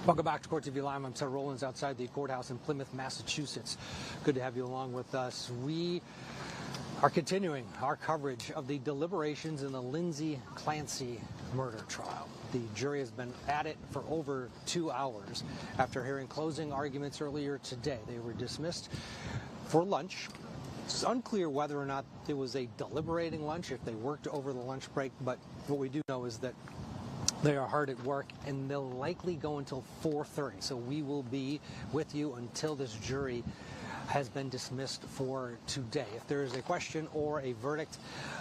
Welcome back to Court TV Live. I'm Ted Rollins outside the courthouse in Plymouth, Massachusetts. Good to have you along with us. We are continuing our coverage of the deliberations in the Lindsay Clancy murder trial. The jury has been at it for over 2 hours. After hearing closing arguments earlier today, they were dismissed for lunch. It's unclear whether or not it was a deliberating lunch, if they worked over the lunch break, but what we do know is that they are hard at work, and they'll likely go until 4:30. So we will be with you until this jury has been dismissed for today. If there is a question or a verdict,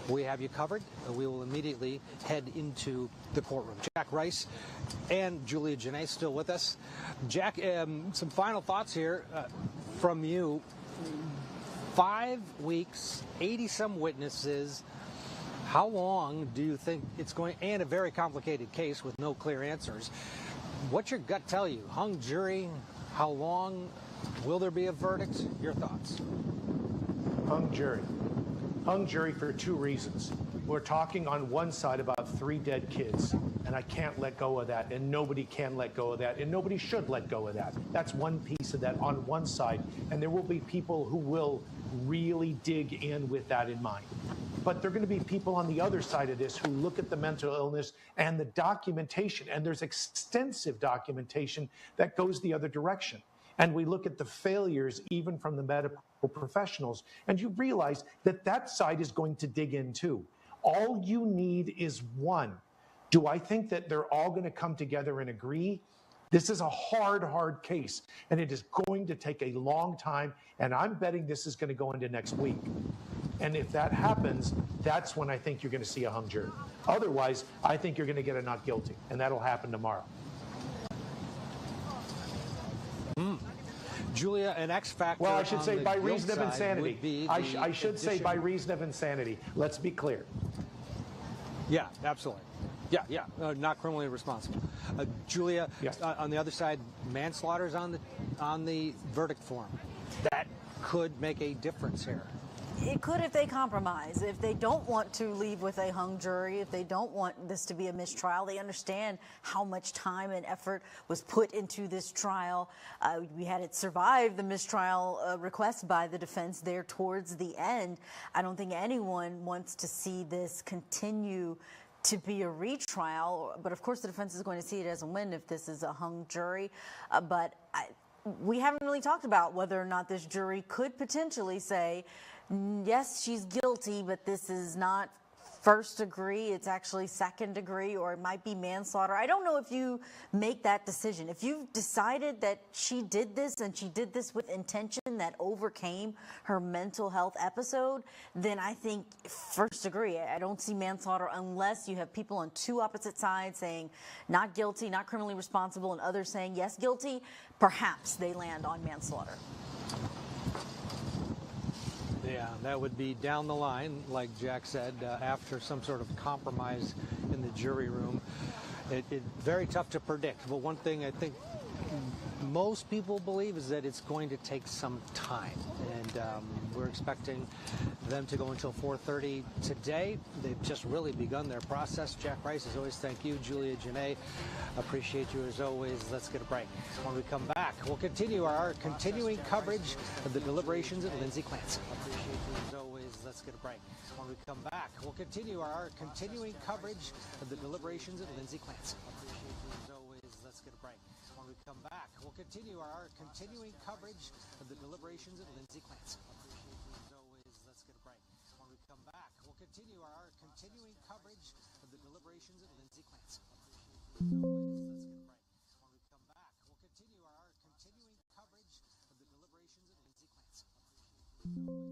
we have you covered. We will immediately head into the courtroom. Jack Rice and Julia Janae still with us. Jack, some final thoughts here from you. 5 weeks, 80-some witnesses. How long do you think it's going, and a very complicated case with no clear answers. What's your gut tell you? Hung jury, how long? Will there be a verdict? Your thoughts? Hung jury. Hung jury for 2 reasons. We're talking on one side about 3 dead kids, and I can't let go of that, and nobody can let go of that, and nobody should let go of that. That's one piece of that on one side, and there will be people who will really dig in with that in mind. But there are going to be people on the other side of this who look at the mental illness and the documentation, and there's extensive documentation that goes the other direction. And we look at the failures even from the medical professionals, and you realize that that side is going to dig in too. All you need is one. Do I think that they're all going to come together and agree? This is a hard case, and it is going to take a long time, and I'm betting this is going to go into next week. And if that happens, that's when I think you're going to see a hung jury. Otherwise, I think you're going to get a not guilty, and that'll happen tomorrow. Julia, an X factor. Well, I should say by reason of insanity. I should say by reason of insanity. Let's be clear. Yeah, absolutely. Yeah, not criminally responsible. Julia, yes. On the other side, manslaughter is on the verdict form. That could make a difference here. It could if they compromise. If they don't want to leave with a hung jury, if they don't want this to be a mistrial, they understand how much time and effort was put into this trial. We had it survive the mistrial request by the defense there towards the end. I don't think anyone wants to see this continue to be a retrial, but of course the defense is going to see it as a win if this is a hung jury. We haven't really talked about whether or not this jury could potentially say, yes, she's guilty, but this is not first degree, it's actually second degree, or it might be manslaughter. I don't know if you make that decision. If you've decided that she did this and she did this with intention that overcame her mental health episode, then I think first degree. I don't see manslaughter unless you have people on 2 opposite sides saying not guilty, not criminally responsible, and others saying yes, guilty. Perhaps they land on manslaughter. Yeah, that would be down the line, like Jack said, after some sort of compromise in the jury room. It's very tough to predict, but one thing I think most people believe is that it's going to take some time, and we're expecting them to go until 4:30 today. They've just really begun their process. Jack Rice, as always, thank you. Julia Janae, appreciate you as always. Let's get a break. When we come back, we'll continue our continuing coverage of the deliberations of Lindsay Clancy. Appreciate you as always. Let's get a break. When we come back, we'll continue our continuing coverage of the deliberations of Lindsay Clancy. Appreciate you as always. Let's get a break. When we come back, we'll continue our continuing coverage of the deliberations of Lindsay Clancy. Appreciate you as always. Let's get a break. When we come back, we'll continue our continuing coverage of the deliberations of Lindsay Clancy. Appreciate you as always. Let's get a break. When we come back, we'll continue our continuing coverage of the deliberations of Lindsay Clancy. Appreciate you as always.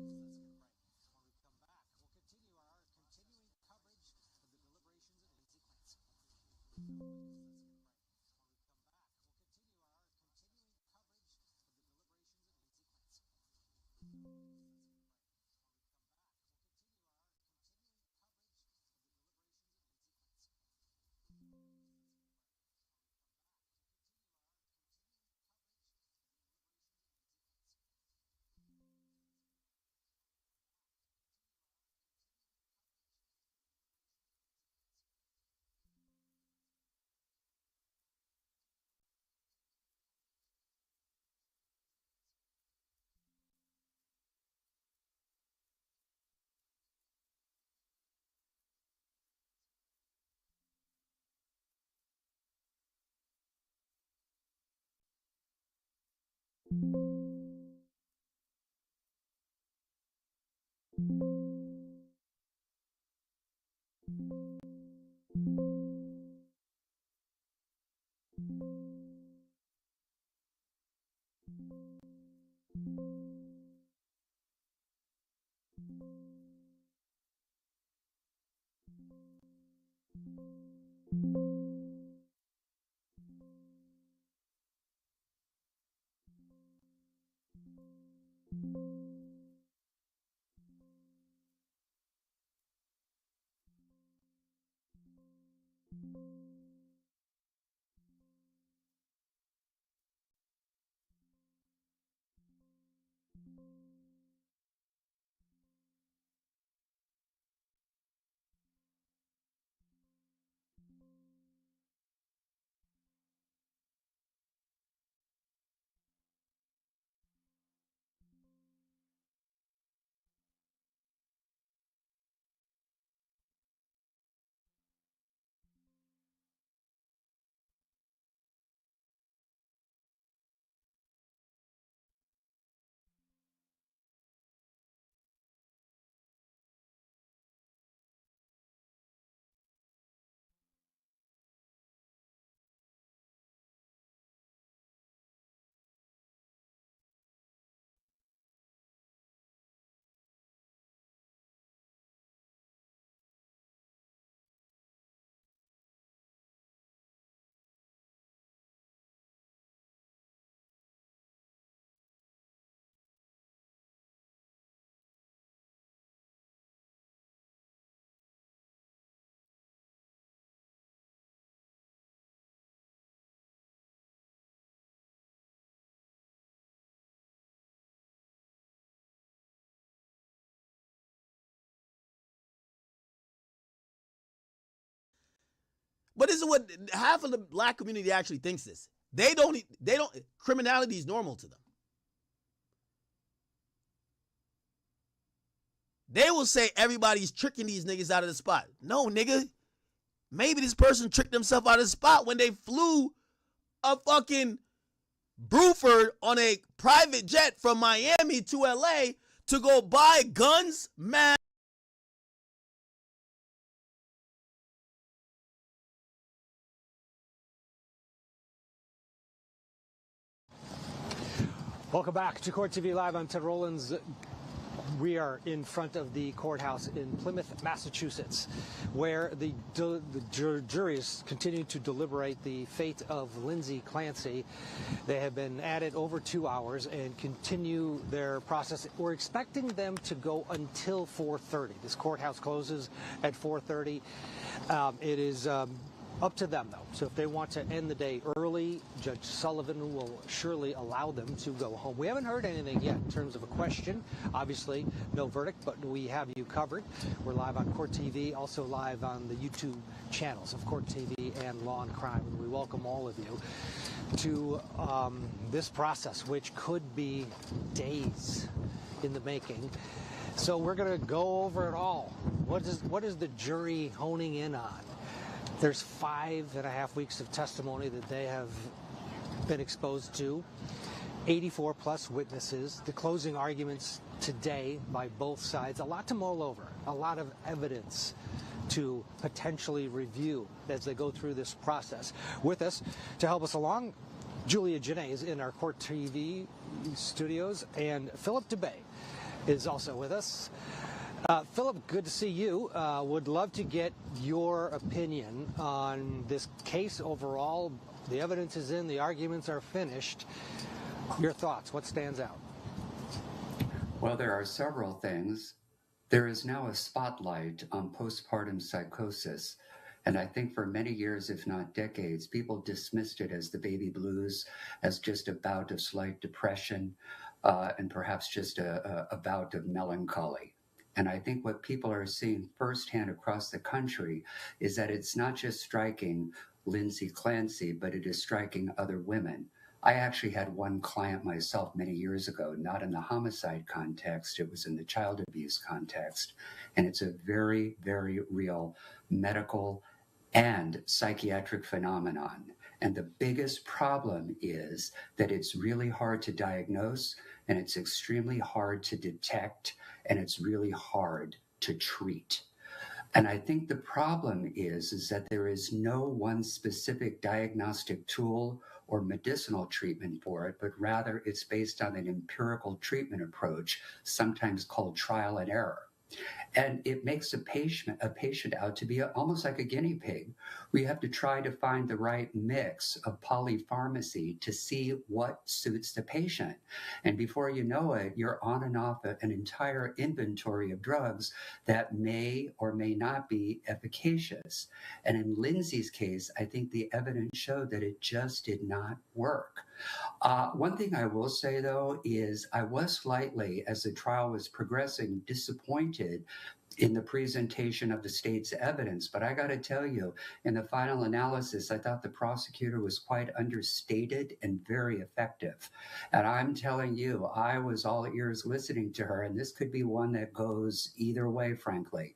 But this is what half of the black community actually thinks this. They don't, criminality is normal to them. They will say everybody's tricking these niggas out of the spot. No, nigga. Maybe this person tricked themselves out of the spot when they flew a fucking Bruford on a private jet from Miami to LA to go buy guns, man. Welcome back to Court TV Live. I'm Ted Rollins. We are in front of the courthouse in Plymouth, Massachusetts, where the juries continue to deliberate the fate of Lindsay Clancy. They have been at it over 2 hours and continue their process. We're expecting them to go until 4:30. This courthouse closes at 4:30. It is up to them, though. So if they want to end the day early, Judge Sullivan will surely allow them to go home. We haven't heard anything yet in terms of a question. Obviously, no verdict, but we have you covered. We're live on Court TV, also live on the YouTube channels of Court TV and Law and Crime. And we welcome all of you to this process, which could be days in the making. So we're going to go over it all. What is the jury honing in on? There's 5.5 weeks of testimony that they have been exposed to, 84 plus witnesses, the closing arguments today by both sides, a lot to mull over, a lot of evidence to potentially review as they go through this process. With us to help us along, Julia Janae in our Court TV studios, and Philip DeBay is also with us. Philip, good to see you. Would love to get your opinion on this case overall. The evidence is in, the arguments are finished. Your thoughts, what stands out? Well, there are several things. There is now a spotlight on postpartum psychosis. And I think for many years, if not decades, people dismissed it as the baby blues, as just a bout of slight depression, and perhaps just a bout of melancholy. And I think what people are seeing firsthand across the country is that it's not just striking Lindsay Clancy, but it is striking other women. I actually had one client myself many years ago, not in the homicide context, it was in the child abuse context. And it's a very, very real medical and psychiatric phenomenon. And the biggest problem is that it's really hard to diagnose, and it's extremely hard to detect, and it's really hard to treat. And I think the problem is that there is no one specific diagnostic tool or medicinal treatment for it, but rather it's based on an empirical treatment approach, sometimes called trial and error. And it makes a patient out to be almost like a guinea pig. We have to try to find the right mix of polypharmacy to see what suits the patient. And before you know it, you're on and off an entire inventory of drugs that may or may not be efficacious. And in Lindsay's case, I think the evidence showed that it just did not work. One thing I will say, though, is I was slightly, as the trial was progressing, disappointed in the presentation of the state's evidence. But I got to tell you, in the final analysis, I thought the prosecutor was quite understated and very effective. And I'm telling you, I was all ears listening to her, and this could be one that goes either way, frankly.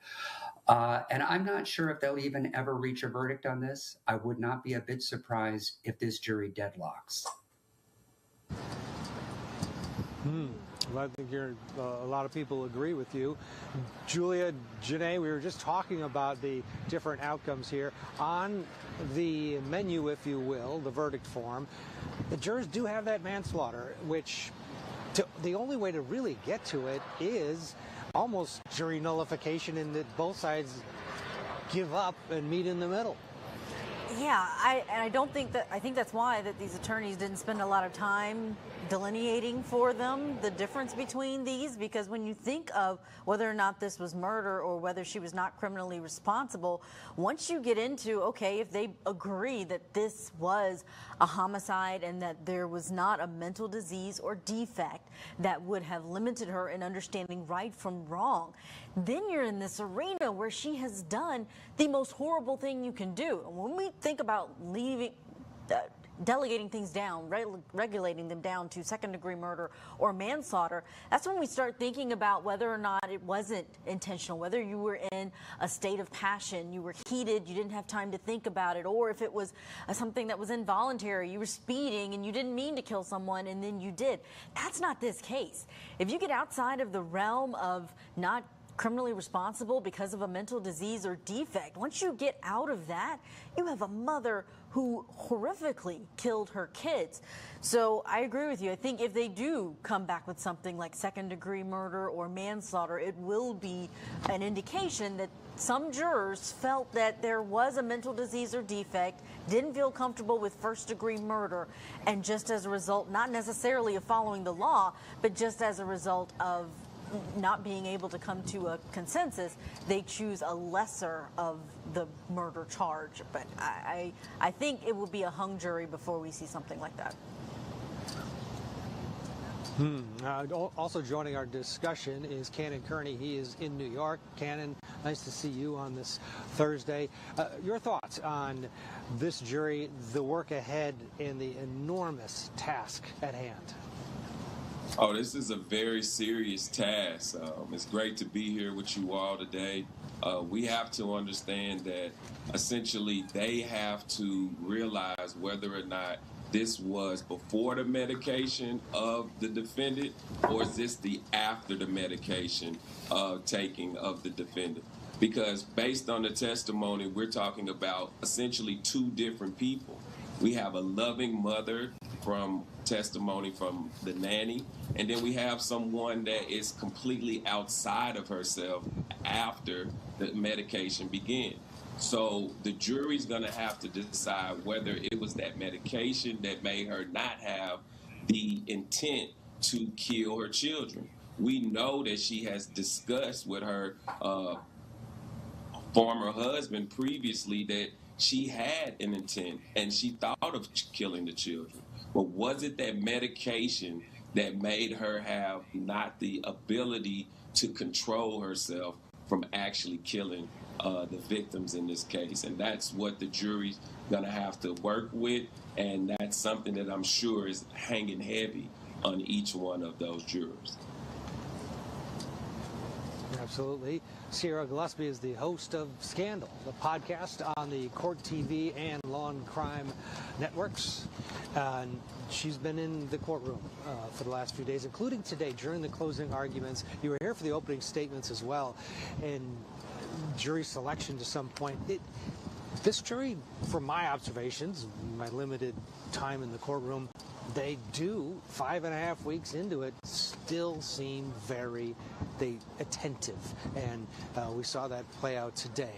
And I'm not sure if they'll even ever reach a verdict on this. I would not be a bit surprised if this jury deadlocks. Well, I think a lot of people agree with you. Julia, Janae, we were just talking about the different outcomes here. On the menu, if you will, the verdict form, the jurors do have that manslaughter, which the only way to really get to it is almost jury nullification, in that both sides give up and meet in the middle. Yeah, I think that's why that these attorneys didn't spend a lot of time delineating for them the difference between these, because when you think of whether or not this was murder or whether she was not criminally responsible, once you get into, okay, if they agree that this was a homicide and that there was not a mental disease or defect that would have limited her in understanding right from wrong, then you're in this arena where she has done the most horrible thing you can do. And when we think about delegating things down, regulating them down to second-degree murder or manslaughter, that's when we start thinking about whether or not it wasn't intentional, whether you were in a state of passion, you were heated, you didn't have time to think about it, or if it was something that was involuntary, you were speeding and you didn't mean to kill someone and then you did. That's not this case. If you get outside of the realm of not criminally responsible because of a mental disease or defect, once you get out of that, you have a mother who horrifically killed her kids. So I agree with you. I think if they do come back with something like second-degree murder or manslaughter, it will be an indication that some jurors felt that there was a mental disease or defect, didn't feel comfortable with first-degree murder, and just as a result, not necessarily of following the law, but just as a result of not being able to come to a consensus, they choose a lesser of the murder charge. But I think it will be a hung jury before we see something like that. Also joining our discussion is Cannon Kearney. He is in New York. Cannon, nice to see you on this Thursday. Your thoughts on this jury, the work ahead, and the enormous task at hand? Oh, this is a very serious task. It's great to be here with you all today. We have to understand that essentially they have to realize whether or not this was before the medication of the defendant, or is this the after the medication taking of the defendant. Because based on the testimony, we're talking about essentially two different people. We have a loving mother from testimony from the nanny, and then we have someone that is completely outside of herself after the medication began. So the jury's going to have to decide whether it was that medication that made her not have the intent to kill her children. We know that she has discussed with her former husband previously that she had an intent and she thought of killing the children. But was it that medication that made her have not the ability to control herself from actually killing the victims in this case? And that's what the jury's going to have to work with, and that's something that I'm sure is hanging heavy on each one of those jurors. Absolutely. Sierra Gillespie is the host of Scandal, the podcast on the Court TV and Law and Crime networks. And she's been in the courtroom for the last few days, including today during the closing arguments. You were here for the opening statements as well, and jury selection to some point. This jury, from my observations, my limited time in the courtroom, they do, 5.5 weeks into it, still seem very attentive. And we saw that play out today.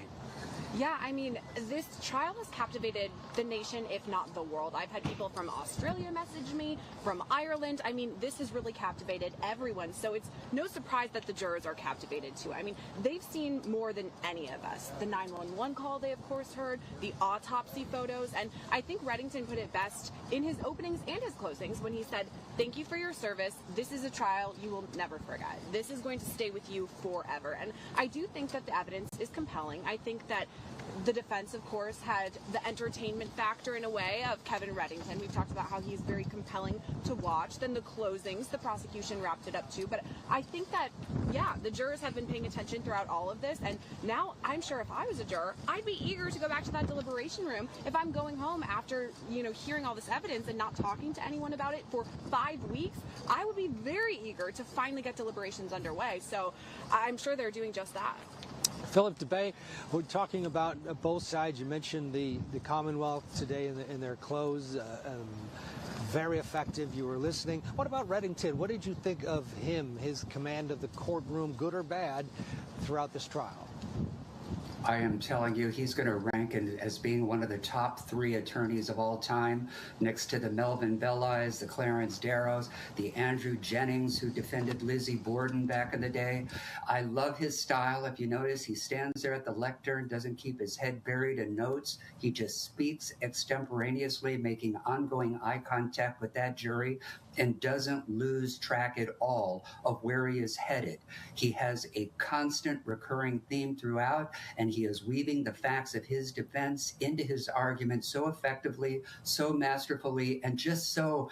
Yeah, I mean, this trial has captivated the nation, if not the world. I've had people from Australia message me, from Ireland. I mean, this has really captivated everyone. So it's no surprise that the jurors are captivated too. I mean, they've seen more than any of us. The 911 call they, of course, heard, the autopsy photos. And I think Reddington put it best in his openings and his closings when he said, "Thank you for your service. This is a trial you will never forget. This is going to stay with you forever." And I do think that the evidence is compelling. I think that the defense, of course, had the entertainment factor in a way of Kevin Reddington. We've talked about how he's very compelling to watch. Then the closings, the prosecution wrapped it up too. But I think that, yeah, the jurors have been paying attention throughout all of this. And now I'm sure if I was a juror, I'd be eager to go back to that deliberation room. If I'm going home after, hearing all this evidence and not talking to anyone about it for 5 weeks, I would be very eager to finally get deliberations underway. So I'm sure they're doing just that. Philip DeBay, we're talking about both sides. You mentioned the Commonwealth today in their close. Very effective. You were listening. What about Reddington? What did you think of him, his command of the courtroom, good or bad, throughout this trial? I am telling you, he's going to rank as being one of the top 3 attorneys of all time, next to the Melvin Bellis, the Clarence Darrows, the Andrew Jennings, who defended Lizzie Borden back in the day. I love his style. If you notice, he stands there at the lectern, doesn't keep his head buried in notes. He just speaks extemporaneously, making ongoing eye contact with that jury, and doesn't lose track at all of where he is headed. He has a constant recurring theme throughout, and he is weaving the facts of his defense into his argument so effectively, so masterfully, and just so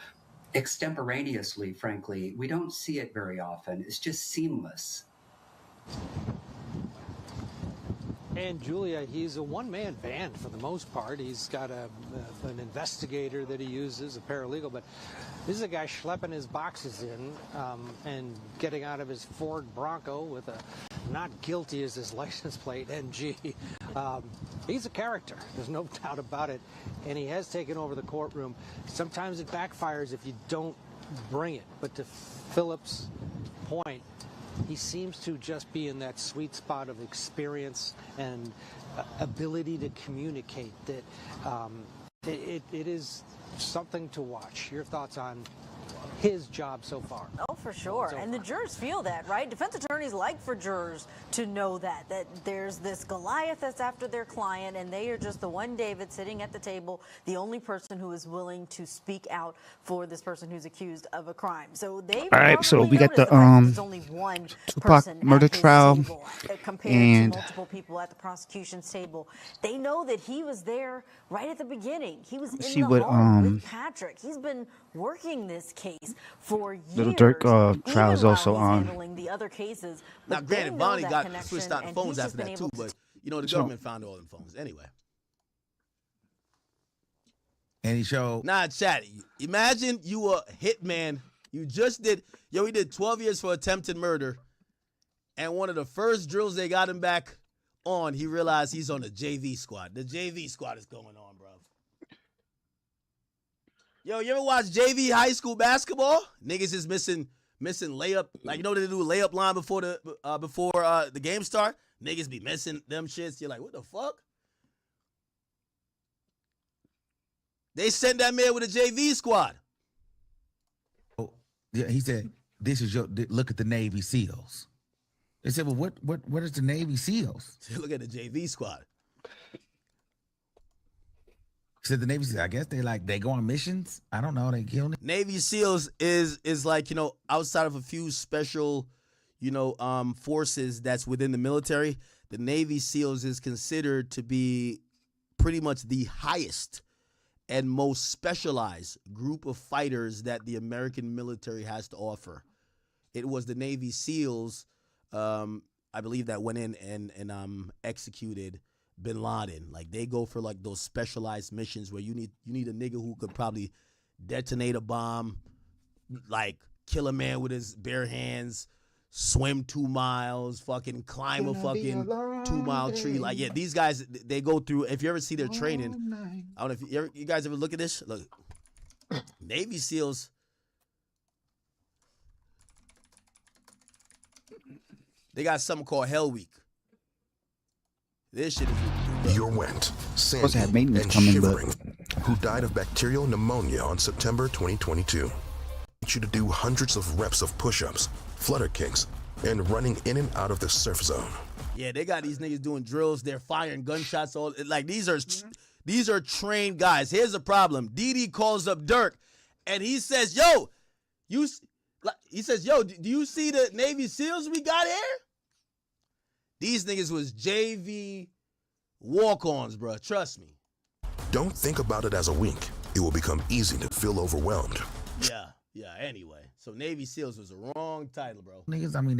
extemporaneously, frankly. We don't see it very often. It's just seamless. And Julia, he's a one-man band for the most part. He's got an investigator that he uses, a paralegal, but this is a guy schlepping his boxes in and getting out of his Ford Bronco with a not guilty as his license plate, NG. He's a character. There's no doubt about it. And he has taken over the courtroom. Sometimes it backfires if you don't bring it. But to Philip's point, he seems to just be in that sweet spot of experience and ability to communicate that it is something to watch. Your thoughts on his job so far? Oh, for sure. And the jurors feel that, right? Defense attorneys like for jurors to know that there's this Goliath that's after their client, and they are just the one David sitting at the table, the only person who is willing to speak out for this person who's accused of a crime. So they all right, so we got the there's only one person murder at his trial table, compared to multiple people at the prosecution's table. They know that he was there right at the beginning. He was in the home with Patrick. He's been working this case for years. Little Durk trial is also on. Handling the other cases. Now, granted, Bonnie got switched out the phones after that too, but the government found all them phones anyway. And he showed. Nah, chat. Imagine you a hitman. You just did. He did 12 years for attempted murder, and one of the first drills they got him back on, he realized he's on the JV squad. The JV squad is going on, bro. Yo, you ever watch JV high school basketball? Niggas is missing layup. Like, they do a layup line before the game start? Niggas be missing them shits. You're like, what the fuck? They sent that man with a JV squad. Oh, yeah, he said, "This is look at the Navy SEALs." They said, "Well, what is the Navy SEALs?" Look at the JV squad. He said the Navy SEALs, I guess they go on missions. I don't know. They kill it. Navy SEALs is like, outside of a few special, forces that's within the military, the Navy SEALs is considered to be pretty much the highest and most specialized group of fighters that the American military has to offer. It was the Navy SEALs, I I believe, that went in and executed bin Laden. Like, they go for like those specialized missions where you need a nigga who could probably detonate a bomb, like kill a man with his bare hands, swim 2 miles, fucking climb a fucking 2-mile tree. Like, yeah, these guys, they go through. If you ever see their training, I don't know if you guys ever look at this. Look, Navy SEALs. They got something called Hell Week. This shit is You're wet, Supposed to have sandy, maintenance and coming, shivering. Who died of bacterial pneumonia on September 2022. I want you to do hundreds of reps of push-ups, flutter kicks, and running in and out of the surf zone. Yeah, they got these niggas doing drills. They're firing gunshots. All like these are trained guys. Here's the problem. DD calls up Durk, and he says, "Yo, do you see the Navy SEALs we got here?" These niggas was JV walk-ons, bro. Trust me. Don't think about it as a wink. It will become easy to feel overwhelmed. Yeah. Anyway, so Navy SEALs was the wrong title, bro. Niggas, I mean,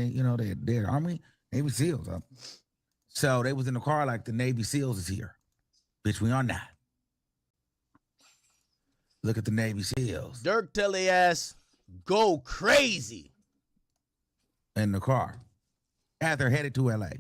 they're Army, Navy SEALs. So they was in the car like the Navy SEAls is here. Bitch, we on that. Look at the Navy SEALs. Durk tell they ass, go crazy. In the car. As they're headed to LA.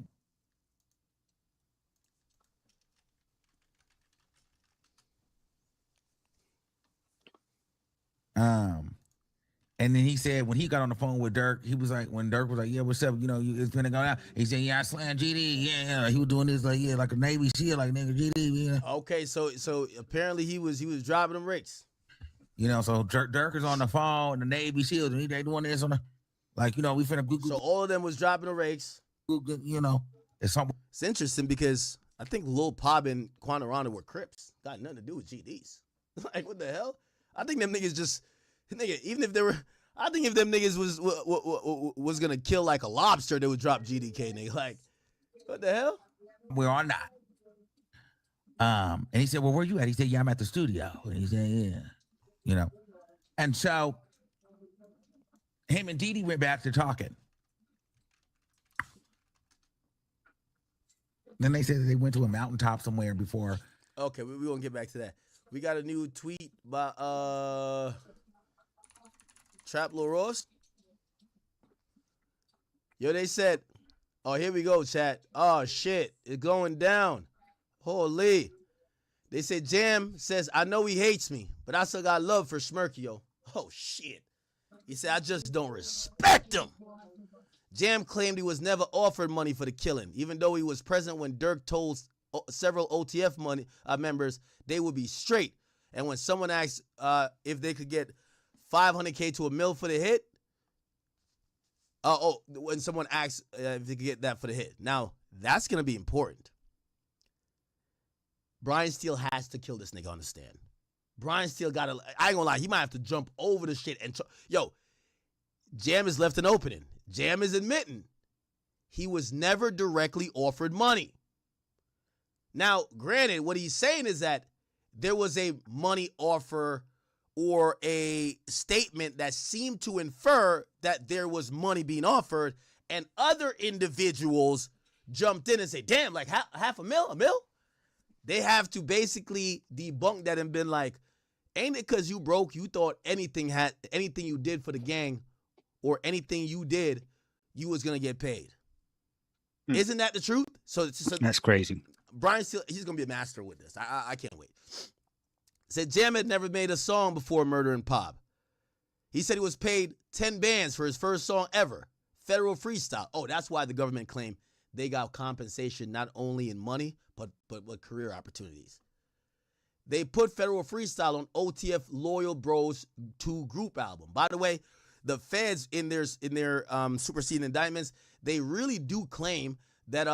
And then he said when he got on the phone with Durk, he was like, when Durk was like, yeah, what's up? You know, it's gonna go out. He said, yeah, I slammed GD. Yeah. He was doing this like, yeah, like a Navy SEAL, like nigga GD. Yeah. Okay, so apparently he was driving them rigs. You know, so Durk is on the phone, the Navy SEALs, and they doing this on the, like, you know, we finna go. So all of them was dropping the rigs. You know, it's interesting because I think Lil Pop and Quantarana were Crips. Got nothing to do with GDs. Like, what the hell? I think them niggas just, even if they were, I think if them niggas was gonna kill like a lobster, they would drop GDK, nigga. Like, what the hell? We're on that. And he said, well, where you at? He said, yeah, I'm at the studio. And he said, yeah. You know. And so him and Didi went back to talking. Then they said that they went to a mountaintop somewhere before. Okay, we won't get back to that. We got a new tweet by Trap Lil Ross. Yo, they said, oh, here we go, chat. Oh, shit, it's going down. Holy. They said, Jam says, I know he hates me, but I still got love for Smirkio. Oh, shit. He said, I just don't respect him. Jam claimed he was never offered money for the killing, even though he was present when Durk told several OTF members they would be straight. And when someone asked if they could get $500K to $1 million for the hit, when someone asked if they could get that for the hit. Now, that's going to be important. Brian Steele has to kill this nigga on the stand. Brian Steele got to, I ain't gonna lie, he might have to jump over the shit and, Jam is left an opening. Jam is admitting he was never directly offered money. Now, granted, what he's saying is that there was a money offer or a statement that seemed to infer that there was money being offered, and other individuals jumped in and say, damn, like half a mil? They have to basically debunk that and been like, ain't it because you broke, you thought anything you did for the gang or anything you did, you was going to get paid. Isn't that the truth? So that's crazy. Brian Steele, he's going to be a master with this. I can't wait. Said Jam had never made a song before murdering Pop. He said he was paid 10 bands for his first song ever. Federal freestyle. Oh, that's why the government claimed they got compensation not only in money, but with career opportunities. They put Federal Freestyle on OTF Loyal Bros 2 group album. By the way, the feds in their superseding indictments, they really do claim that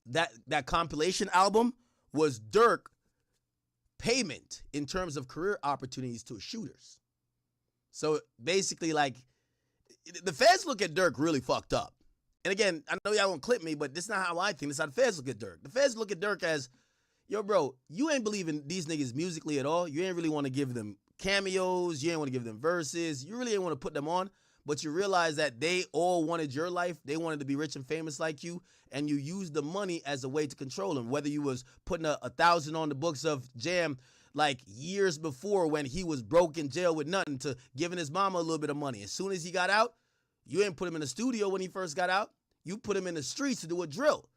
that compilation album was Durk payment in terms of career opportunities to shooters. So basically, like, the feds look at Durk really fucked up. And again, I know y'all won't clip me, but this is not how I think. This is how the feds look at Durk. The feds look at Durk as, yo, bro, you ain't believing these niggas musically at all. You ain't really want to give them cameos. You ain't want to give them verses. You really ain't want to put them on. but you realize that they all wanted your life. They wanted to be rich and famous like you, and you used the money as a way to control them. Whether you was putting 1,000 on the books of Jam like years before when he was broke in jail with nothing, to giving his mama a little bit of money. As soon as he got out, you didn't put him in the studio when he first got out. You put him in the streets to do a drill.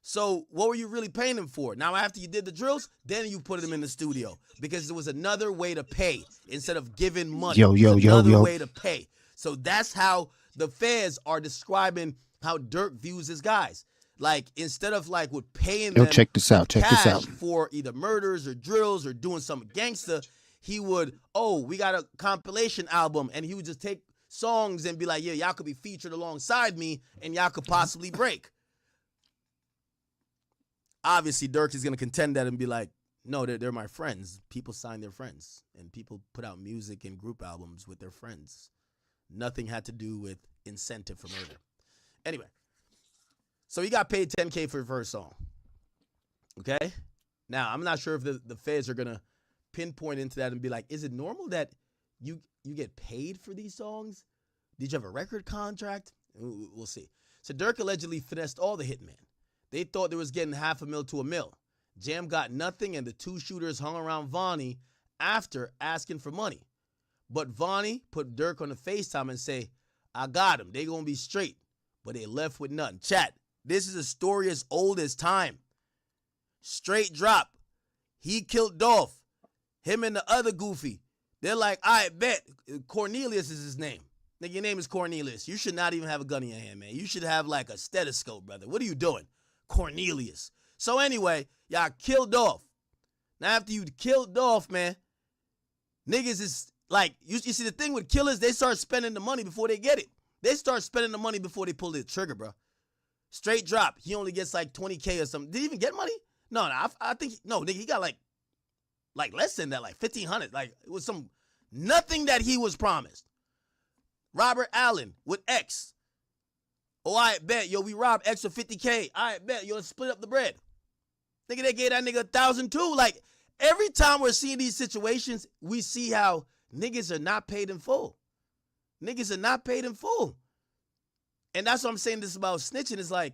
So what were you really paying him for? Now, after you did the drills, then you put him in the studio because there was another way to pay instead of giving money. Another way to pay. So that's how the feds are describing how Durk views his guys. Like, instead of like with paying them check this out. Check this out. for either murders or drills or doing something gangster, he would, we got a compilation album, and he would just take songs and be like, yeah, y'all could be featured alongside me and y'all could possibly break. Obviously, Durk is going to contend that and be like, no, they're my friends. People sign their friends, and people put out music and group albums with their friends. Nothing had to do with incentive for murder. Anyway, so he got paid $10K for the first song. Okay? Now, I'm not sure if the feds are going to pinpoint into that and be like, is it normal that you get paid for these songs? Did you have a record contract? We'll see. So Durk allegedly finessed all the hitmen. They thought they was getting $500,000 to $1 million. Jam got nothing, and the two shooters hung around Vonnie after asking for money. But Vonnie put Durk on the FaceTime and say, I got him. They gonna be straight. But they left with nothing. Chat, this is a story as old as time. Straight drop. He killed Dolph. Him and the other goofy. They're like, I bet. Cornelius is his name. Nigga, your name is Cornelius. You should not even have a gun in your hand, man. You should have like a stethoscope, brother. What are you doing? Cornelius. So anyway, y'all killed Dolph. Now after you killed Dolph, man, niggas is like, you see the thing with killers, they start spending the money before they get it. They start spending the money before they pull the trigger, bro. Straight drop. He only gets like 20K or something. Did he even get money? No, I think, no, nigga, he got like less than that, like 1,500. Like, it was nothing that he was promised. Robert Allen with X. Oh, I bet, yo, we robbed X for 50K. I bet, yo, let's split up the bread. Nigga, they gave that nigga 1,000 too. Like, every time we're seeing these situations, we see how niggas are not paid in full. Niggas are not paid in full. And that's what I'm saying this about snitching. It's like,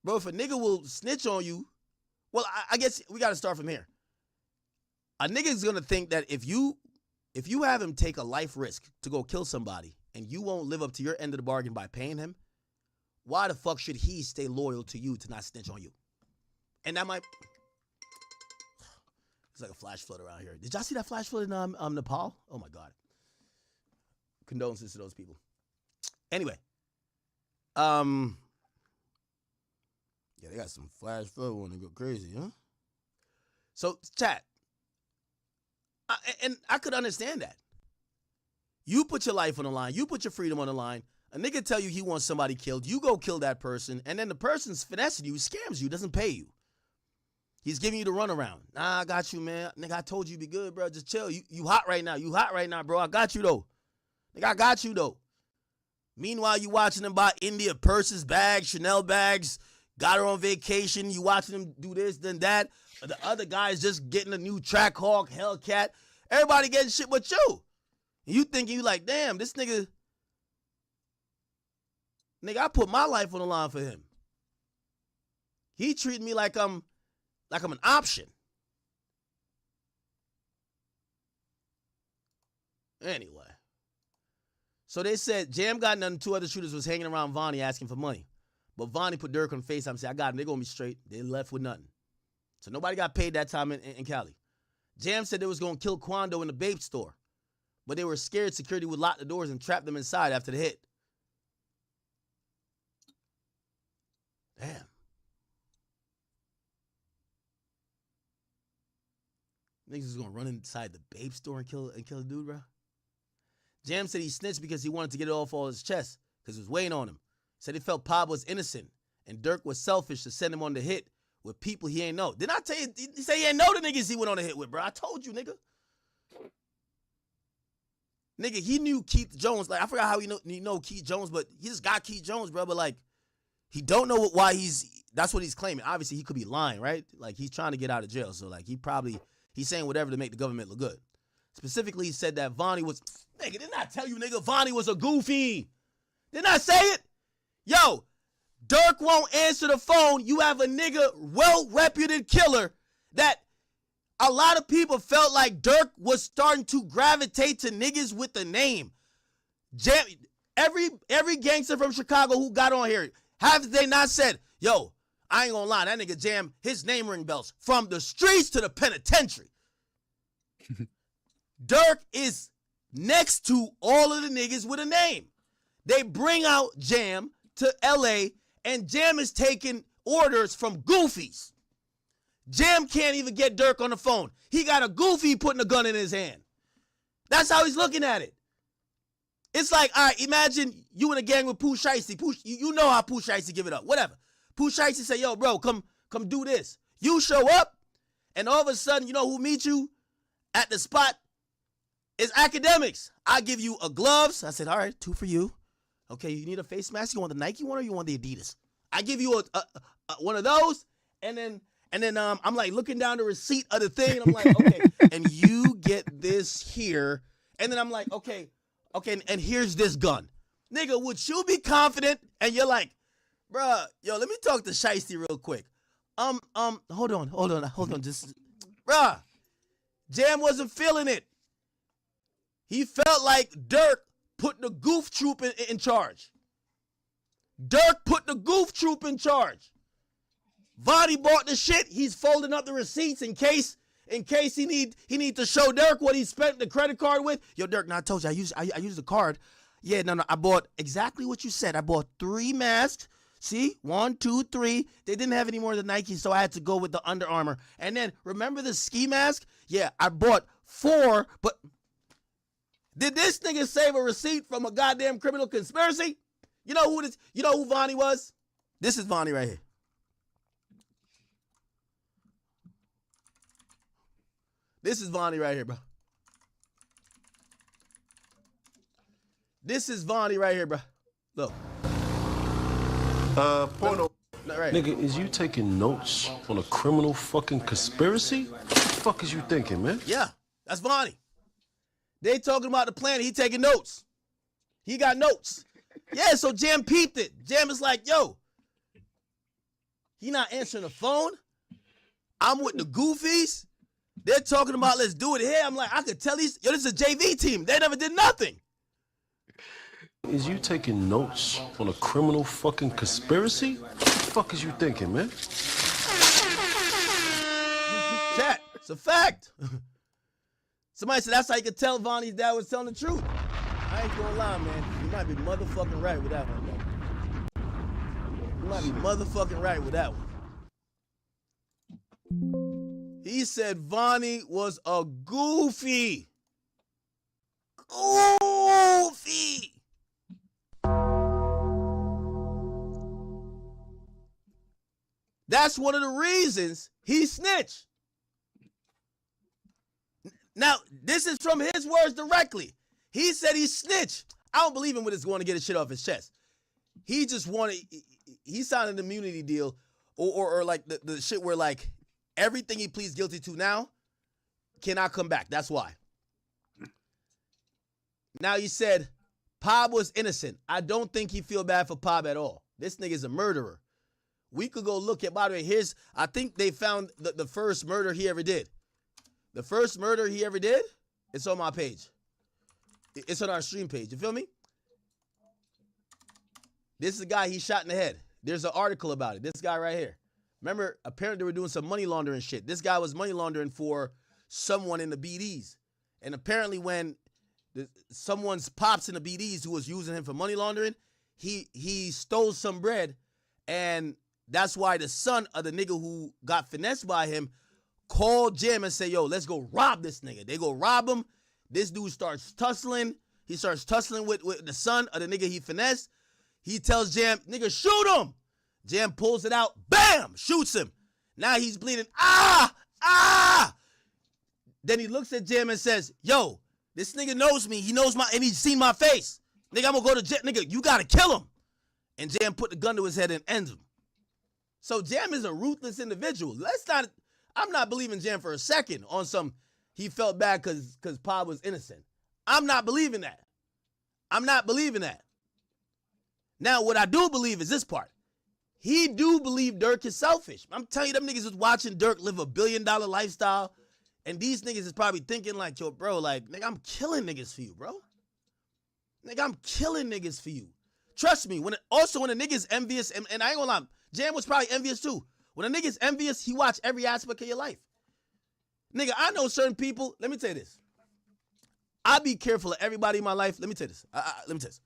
bro, if a nigga will snitch on you, well, I guess we got to start from here. A nigga's going to think that if you have him take a life risk to go kill somebody and you won't live up to your end of the bargain by paying him, why the fuck should he stay loyal to you to not snitch on you? And that might... It's like a flash flood around here. Did y'all see that flash flood in Nepal? Oh, my God. Condolences to those people. Anyway. Yeah, they got some flash flood when they go crazy, huh? So, chat. And I could understand that. You put your life on the line. You put your freedom on the line. A nigga tell you he wants somebody killed. You go kill that person. And then the person's finessing you, scams you, doesn't pay you. He's giving you the runaround. Nah, I got you, man. Nigga, I told you be good, bro. Just chill. You hot right now. You hot right now, bro. I got you, though. Nigga, I got you, though. Meanwhile, you watching them buy India purses, bags, Chanel bags, got her on vacation. You watching them do this, then that. The other guy's just getting a new Trackhawk, Hellcat. Everybody getting shit but you. And you thinking you like, damn, this nigga, I put my life on the line for him. He treated me like I'm an option. Anyway. So they said Jam got nothing. Two other shooters was hanging around Vonnie asking for money. But Vonnie put Durk on FaceTime and said, I got him. They're going to be straight. They left with nothing. So nobody got paid that time in Cali. Jam said they was going to kill Quando in the Bape store. But they were scared security would lock the doors and trap them inside after the hit. Damn. Niggas is going to run inside the Bape store and kill a dude, bro? Jam said he snitched because he wanted to get it off all his chest because it was weighing on him. Said he felt Pab was innocent and Durk was selfish to send him on the hit with people he ain't know. Didn't I tell you? He said he ain't know the niggas he went on the hit with, bro. I told you, nigga. Nigga, he knew Keith Jones. Like, I forgot how he know Keith Jones, but he just got Keith Jones, bro. But, like, he don't know why that's what he's claiming. Obviously, he could be lying, right? Like, he's trying to get out of jail. So, like, he's saying whatever to make the government look good. Specifically, he said that Vonnie was, nigga, didn't I tell you, nigga, Vonnie was a goofy. Didn't I say it? Yo, Durk won't answer the phone. You have a nigga, well-reputed killer that a lot of people felt like Durk was starting to gravitate to niggas with the name. Every gangster from Chicago who got on here, have they not said, yo, I ain't gonna lie, that nigga Jam, his name ring bells from the streets to the penitentiary. Durk is next to all of the niggas with a name. They bring out Jam to LA, and Jam is taking orders from goofies. Jam can't even get Durk on the phone. He got a goofy putting a gun in his hand. That's how he's looking at it. It's like, all right, imagine you in a gang with Pooh Shiesty. You know how Pooh Shiesty give it up. Whatever. Pooh Shiesty say, yo, bro, come do this. You show up, and all of a sudden, you know who meet you at the spot? It's academics. I give you a gloves. I said, all right, 2 for you. Okay, you need a face mask? You want the Nike one or you want the Adidas? I give you a one of those, and then I'm like looking down the receipt of the thing, and I'm like, okay, and you get this here, and then I'm like, okay, and here's this gun. Nigga, would you be confident? And you're like, bruh, yo, let me talk to Shiesty real quick. Hold on, just, bruh, Jam wasn't feeling it. He felt like Durk put the goof troop in charge. Durk put the goof troop in charge. Vonnie bought the shit. He's folding up the receipts in case he need to show Durk what he spent the credit card with. Yo, Durk, now I told you I used the card. Yeah, no, I bought exactly what you said. I bought 3 masks. See, 1, 2, 3. They didn't have any more of the Nike, so I had to go with the Under Armour. And then remember the ski mask? Yeah, I bought 4, but did this nigga save a receipt from a goddamn criminal conspiracy? You know who Vonnie was? This is Vonnie right here. This is Vonnie right here, bro. This is Vonnie right here, bro. Look. Porno. Right. Nigga, is you taking notes on a criminal fucking conspiracy? What the fuck is you thinking, man? Yeah, that's Vonnie. They talking about the plan. He taking notes. He got notes. Yeah, so Jam peeped it. Jam is like, yo, he not answering the phone. I'm with the goofies. They're talking about let's do it here. I'm like, I could tell these, yo, this is a JV team. They never did nothing. Is you taking notes on a criminal fucking conspiracy? What the fuck is you thinking, man? Chat, it's a fact. Somebody said that's how you could tell Vonnie's dad was telling the truth. I ain't gonna lie, man. You might be motherfucking right with that one, though. You might be motherfucking right with that one. He said Vonnie was a goofy. Goofy. That's one of the reasons he snitched. Now, this is from his words directly. He said he snitched. I don't believe him with his going to get his shit off his chest. He just wanted, he signed an immunity deal or like the shit where like everything he pleads guilty to now cannot come back. That's why. Now he said Pob was innocent. I don't think he feel bad for Pob at all. This nigga's a murderer. We could go look at, by the way, I think they found the first murder he ever did. The first murder he ever did, it's on my page. It's on our stream page. You feel me? This is the guy he shot in the head. There's an article about it. This guy right here. Remember, apparently they were doing some money laundering shit. This guy was money laundering for someone in the BDs. And apparently when someone's pops in the BDs who was using him for money laundering, he stole some bread. And that's why the son of the nigga who got finessed by him called Jam and say, yo, let's go rob this nigga. They go rob him. This dude starts tussling. He starts tussling with the son of the nigga he finessed. He tells Jam, nigga, shoot him. Jam pulls it out. Bam! Shoots him. Now he's bleeding. Ah! Then he looks at Jam and says, yo, this nigga knows me. He knows and he's seen my face. Nigga, I'm gonna go to Jam. Nigga, you gotta kill him. And Jam put the gun to his head and ends him. So Jam is a ruthless individual. I'm not believing Jam for a second on some he felt bad because Pob was innocent. I'm not believing that. Now, what I do believe is this part. He do believe Durk is selfish. I'm telling you, them niggas was watching Durk live a $1 billion lifestyle, and these niggas is probably thinking like, yo, bro, like, nigga, I'm killing niggas for you, bro. Nigga, I'm killing niggas for you. Trust me, when a nigga's envious, and I ain't gonna lie, Jam was probably envious too. When a nigga's envious, he watch every aspect of your life. Nigga, I know certain people, let me tell you this. I be careful of everybody in my life. Let me tell you this. Let me tell you this.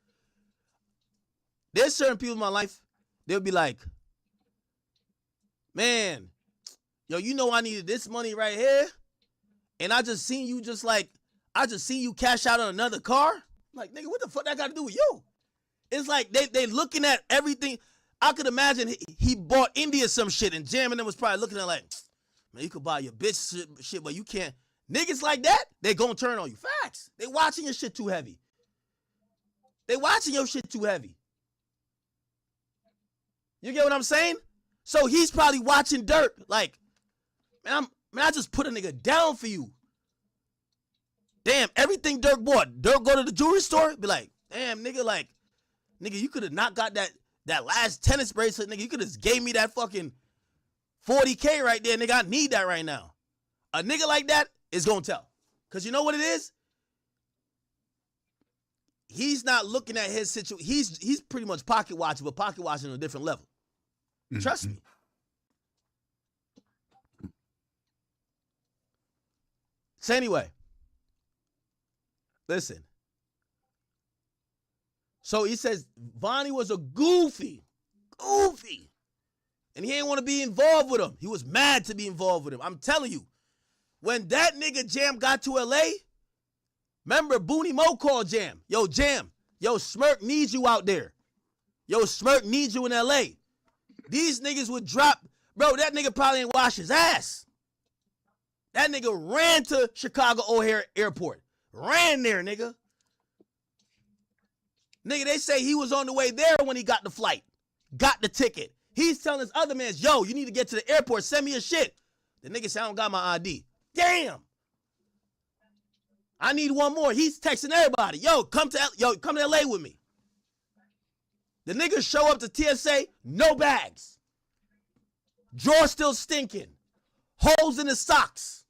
There's certain people in my life, they'll be like, man, yo, you know I needed this money right here, and I just seen you cash out on another car. Like, nigga, what the fuck that got to do with you? It's like they looking at everything. I could imagine he bought India some shit, and Jam and them was probably looking at like, man, you could buy your bitch shit, but you can't. Niggas like that, they gonna turn on you. Facts. They watching your shit too heavy. They watching your shit too heavy. You get what I'm saying? So he's probably watching Durk like, man, I just put a nigga down for you. Damn, everything Durk bought. Durk go to the jewelry store, be like, damn, nigga, like, nigga, you could have not got that last tennis bracelet, nigga. You could have gave me that fucking 40K right there, nigga. I need that right now. A nigga like that is gonna tell. Because you know what it is? He's not looking at his situation. He's pretty much pocket watching, but pocket watching on a different level. Trust me. So anyway, listen. So he says Vonnie was a goofy. And he ain't want to be involved with him. He was mad to be involved with him. I'm telling you, when that nigga Jam got to LA, remember Booney Mo called Jam. Yo, Jam, yo, Smirk needs you out there. Yo, Smirk needs you in LA. These niggas would drop. Bro, that nigga probably ain't wash his ass. That nigga ran to Chicago O'Hare Airport. Ran there, nigga. Nigga, they say he was on the way there when he got the flight. Got the ticket. He's telling his other mans, yo, you need to get to the airport. Send me your shit. The nigga said, I don't got my ID. Damn. I need one more. He's texting everybody. Yo, come to LA with me. The niggas show up to TSA, no bags. Drawer still stinking. Holes in his socks.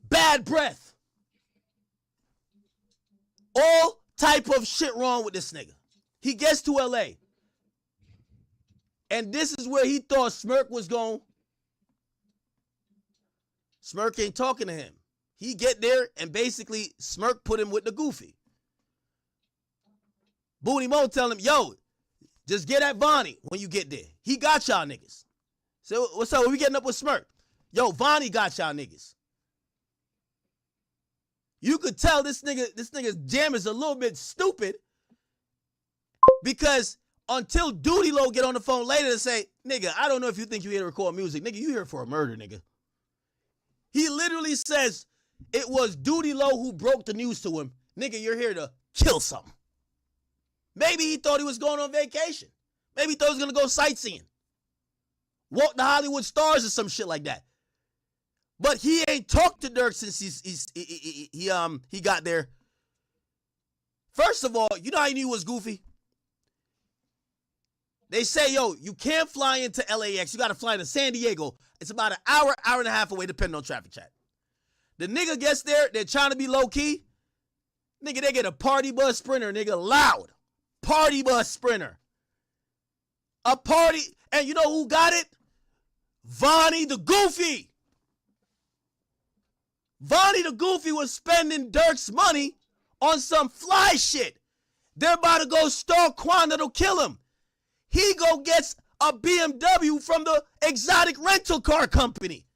Bad breath. All type of shit wrong with this nigga. He gets to LA. And this is where he thought Smirk was going. Smirk ain't talking to him. He get there and basically Smirk put him with the goofy. Booney Mo tell him, yo, just get at Vonnie when you get there. He got y'all niggas. So what's up? We getting up with Smirk. Yo, Vonnie got y'all niggas. You could tell this nigga's Jam is a little bit stupid because until Duty Low get on the phone later to say, nigga, I don't know if you think you here to record music. Nigga, you here for a murder, nigga. He literally says it was Duty Low who broke the news to him. Nigga, you're here to kill something. Maybe he thought he was going on vacation. Maybe he thought he was going to go sightseeing. Walk the Hollywood stars or some shit like that. But he ain't talked to Durk since he got there. First of all, you know how he knew he was goofy? They say, yo, you can't fly into LAX. You got to fly into San Diego. It's about an hour and a half away, depending on traffic chat. The nigga gets there. They're trying to be low-key. Nigga, they get a party bus Sprinter, nigga, loud. Party bus Sprinter. A party. And you know who got it? Vonnie the Goofy. Vonnie the Goofy was spending Durk's money on some fly shit. They're about to go stalk Quan that'll kill him. He go gets a BMW from the exotic rental car company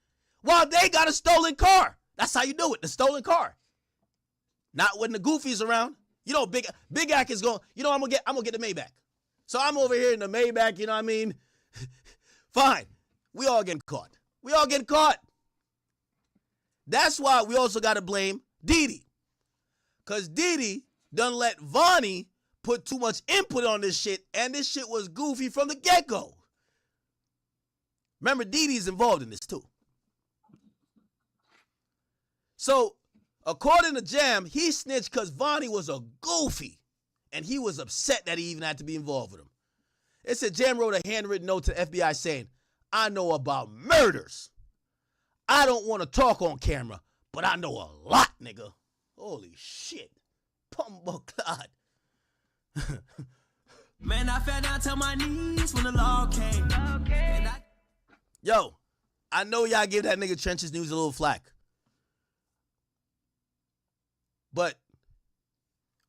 while they got a stolen car. That's how you do it, the stolen car. Not when the Goofy's around. You know, Big Ack is going, you know, I'm gonna get the Maybach. So I'm over here in the Maybach, you know what I mean? Fine. We all getting caught. We all getting caught. That's why we also got to blame Didi. Because Didi done let Vonnie put too much input on this shit, and this shit was goofy from the get-go. Remember, Didi's involved in this too. So, according to Jam, he snitched because Vonnie was a goofy. And he was upset that he even had to be involved with him. It said Jam wrote a handwritten note to the FBI saying, I know about murders. I don't want to talk on camera, but I know a lot, nigga. Holy shit. Pumbo Clyde. Man, I fell down to my knees when the law came. Yo, I know y'all give that nigga Trenches News a little flack. But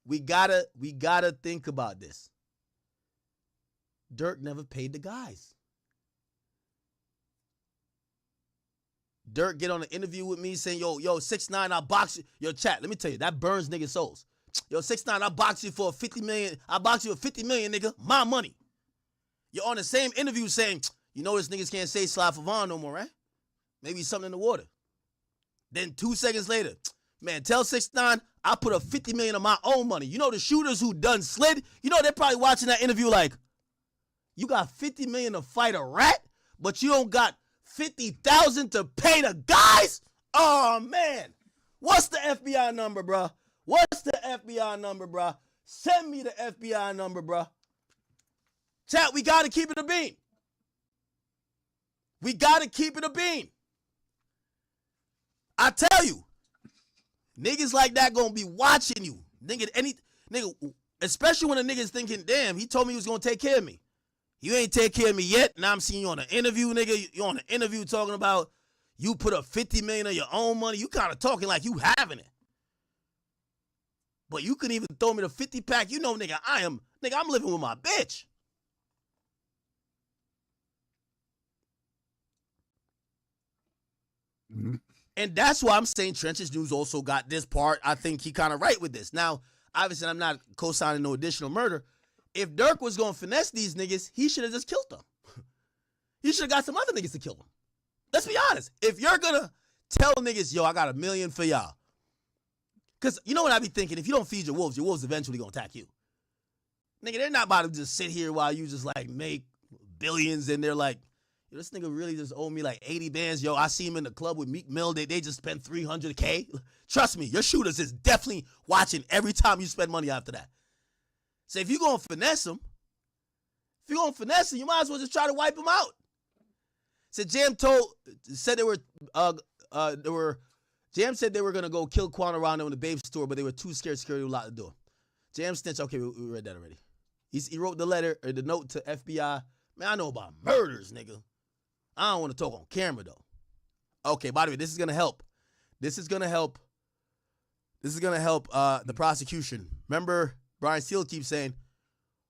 we gotta think about this. Durk never paid the guys. Durk get on an interview with me saying, yo, 6ix9ine, I'll box you. Yo, chat, let me tell you, that burns niggas' souls. Yo, 6ix9ine, I'll box you for $50 million. I'll box you for $50 million, nigga. My money. You're on the same interview saying, you notice niggas can't say Sly Favon no more, right? Maybe something in the water. Then 2 seconds later, man, tell 6ix9ine, I put up $50 million of my own money. You know the shooters who done slid? You know they're probably watching that interview like, you got $50 million to fight a rat, but you don't got $50,000 to pay the guys? Oh, man. What's the FBI number, bro? What's the FBI number, bro? Send me the FBI number, bro. Chat, we got to keep it a bean. We got to keep it a bean. I tell you, niggas like that going to be watching you. Nigga, especially when a nigga's thinking, damn, he told me he was going to take care of me. You ain't take care of me yet. Now I'm seeing you on an interview, nigga. You on an interview talking about you put up $50 million of your own money. You kind of talking like you having it. But you couldn't even throw me the 50 pack. You know, nigga, I'm living with my bitch. Mm-hmm. And that's why I'm saying Trenches News also got this part. I think he kind of right with this. Now, obviously, I'm not co-signing no additional murder. If Durk was going to finesse these niggas, he should have just killed them. He should have got some other niggas to kill them. Let's be honest. If you're going to tell niggas, yo, I got $1 million for y'all. Because you know what I be thinking? If you don't feed your wolves eventually going to attack you. Nigga, they're not about to just sit here while you just like make billions and they're like, yo, this nigga really just owe me like 80 bands. Yo, I see him in the club with Meek Mill. They just spent $300K. Trust me, your shooters is definitely watching every time you spend money after that. So if you're going to finesse him, you might as well just try to wipe him out. So Jam said Jam said they were going to go kill Quan around in the babe store, but they were too scared security would lock the door. Jam snitched. Okay, we read that already. He wrote the letter or the note to FBI. Man, I know about murders, nigga. I don't want to talk on camera, though. Okay, by the way, this is going to help. This is going to help the prosecution. Remember, Brian Steele keeps saying,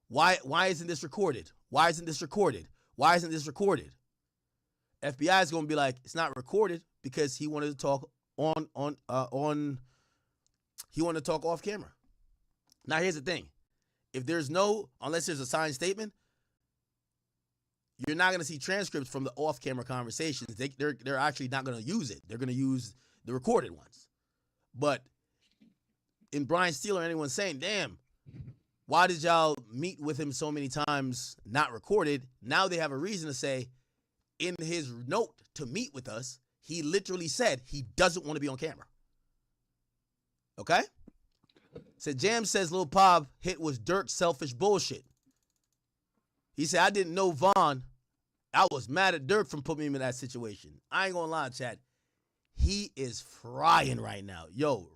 why isn't this recorded? Why isn't this recorded? Why isn't this recorded? FBI is going to be like, it's not recorded because he wanted to talk he wanted to talk off camera. Now, here's the thing. Unless there's a signed statement, you're not going to see transcripts from the off-camera conversations. They're actually not going to use it. They're going to use the recorded ones. But in Brian Steele or anyone saying, damn, why did y'all meet with him so many times not recorded? Now they have a reason to say, in his note to meet with us, he literally said he doesn't want to be on camera. Okay? So Jam says Lil Pop hit was Durk's selfish bullshit. He said, I didn't know Vaughn. I was mad at Durk for putting him in that situation. I ain't gonna lie, chat. He is frying right now. Yo,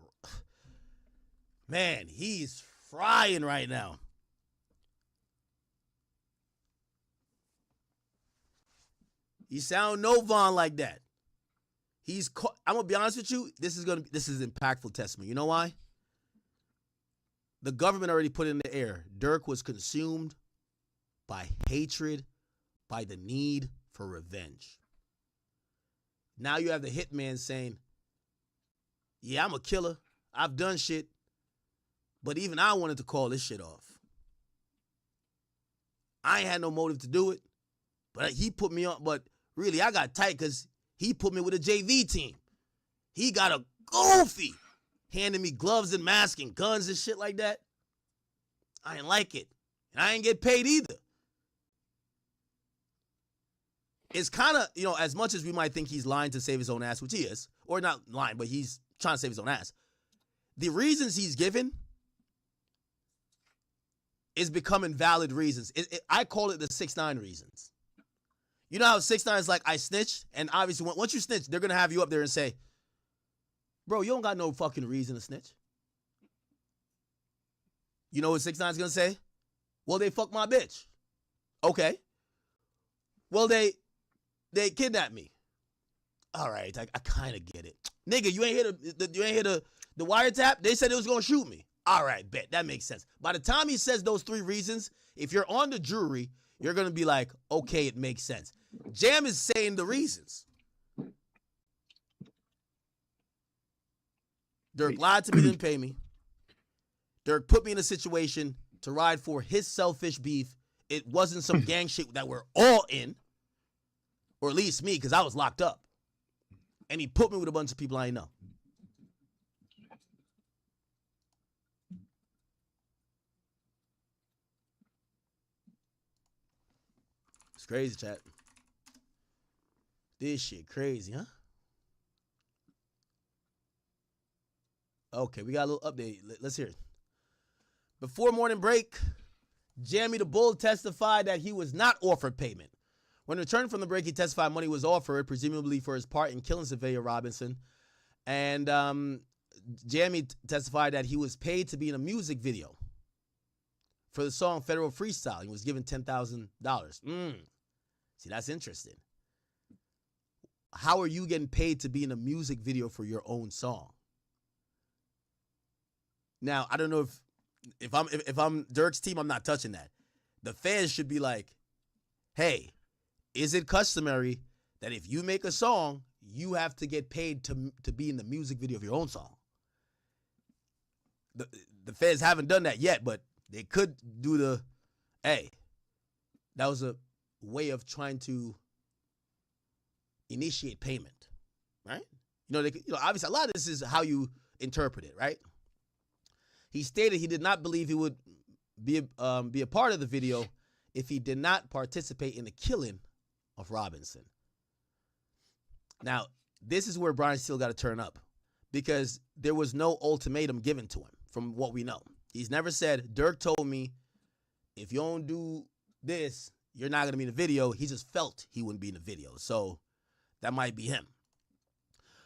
man, he's frying right now. He sound no Vaughn like that. I'm gonna be honest with you. This is impactful testimony. You know why? The government already put it in the air. Durk was consumed by hatred, by the need for revenge. Now you have the hitman saying, yeah, I'm a killer. I've done shit. But even I wanted to call this shit off. I ain't had no motive to do it. But he put me on. But really, I got tight because he put me with a JV team. He got a goofy handing me gloves and masks and guns and shit like that. I ain't like it. And I ain't get paid either. It's kind of, as much as we might think he's lying to save his own ass, which he is, or not lying, but he's trying to save his own ass. The reasons he's given is becoming valid reasons. I call it the 6ix9ine reasons. You know how 6ix9ine is like, I snitched? And obviously, once you snitch, they're going to have you up there and say, bro, you don't got no fucking reason to snitch. You know what 6ix9ine's going to say? Well, they fucked my bitch. Okay. Well, they kidnapped me. All right, I kind of get it. Nigga, you ain't hear the wiretap? They said it was going to shoot me. All right, bet. That makes sense. By the time he says those 3 reasons, if you're on the jury, you're going to be like, okay, it makes sense. Jam is saying the reasons. Durk lied to me, didn't pay me. Durk put me in a situation to ride for his selfish beef. It wasn't some gang shit that we're all in, or at least me, because I was locked up. And he put me with a bunch of people I didn't know. It's crazy, chat. This shit crazy, huh? Okay, we got a little update. Let's hear it. Before morning break, Jamie the Bull testified that he was not offered payment. When returned from the break, he testified money was offered, presumably for his part in killing Sylvia Robinson. And Jamie testified that he was paid to be in a music video for the song Federal Freestyle. He was given $10,000. See, that's interesting. How are you getting paid to be in a music video for your own song? Now, I don't know if I'm Durk's team, I'm not touching that. The fans should be like, hey, is it customary that if you make a song, you have to get paid to be in the music video of your own song? The fans haven't done that yet, but they could do the, hey, that was a way of trying to initiate payment, right? Obviously a lot of this is how you interpret it, right? He stated he did not believe he would be a part of the video if he did not participate in the killing of Robinson. Now, this is where Brian Steele got to turn up, because there was no ultimatum given to him from what we know. He's never said, Durk told me, if you don't do this, you're not going to be in the video. He just felt he wouldn't be in the video. So that might be him.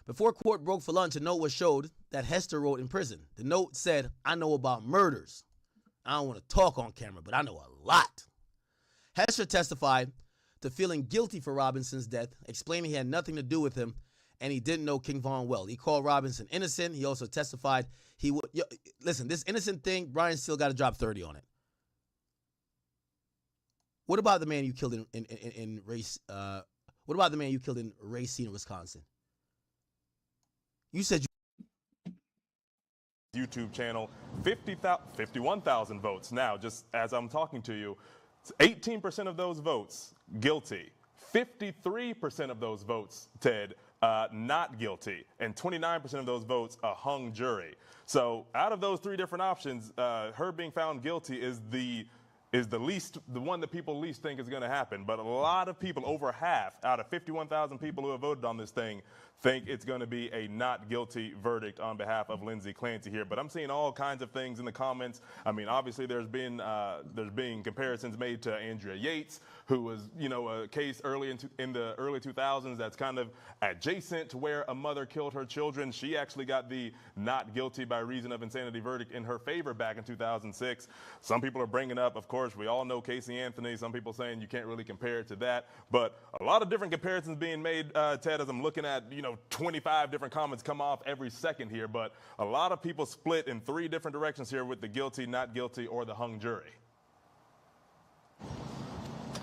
Before court broke for lunch, a note was showed that Hester wrote in prison. The note said, I know about murders. I don't want to talk on camera, but I know a lot. Hester testified to feeling guilty for Robinson's death, explaining he had nothing to do with him and he didn't know King Von well. He called Robinson innocent. He also testified he would. Listen, this innocent thing, Brian still got to drop 30 on it. What about the man you killed in race? What about the man you killed in Racine, Wisconsin? You said YouTube channel, 51,000 votes. Now, just as I'm talking to you, 18% of those votes guilty, 53% of those votes, Ted, not guilty, and 29% of those votes a hung jury. So out of those 3 different options, her being found guilty is the one that people least think is going to happen. But a lot of people, over half out of 51,000 people who have voted on this thing, think it's going to be a not guilty verdict on behalf of Lindsay Clancy here. But I'm seeing all kinds of things in the comments. I mean, obviously there's been comparisons made to Andrea Yates, who was, a case early in the early 2000s that's kind of adjacent to where a mother killed her children. She actually got the not guilty by reason of insanity verdict in her favor back in 2006. Some people are bringing up, of course, we all know Casey Anthony. Some people saying you can't really compare it to that. But a lot of different comparisons being made, Ted, as I'm looking at, 25 different comments come off every second here. But a lot of people split in 3 different directions here with the guilty, not guilty, or the hung jury.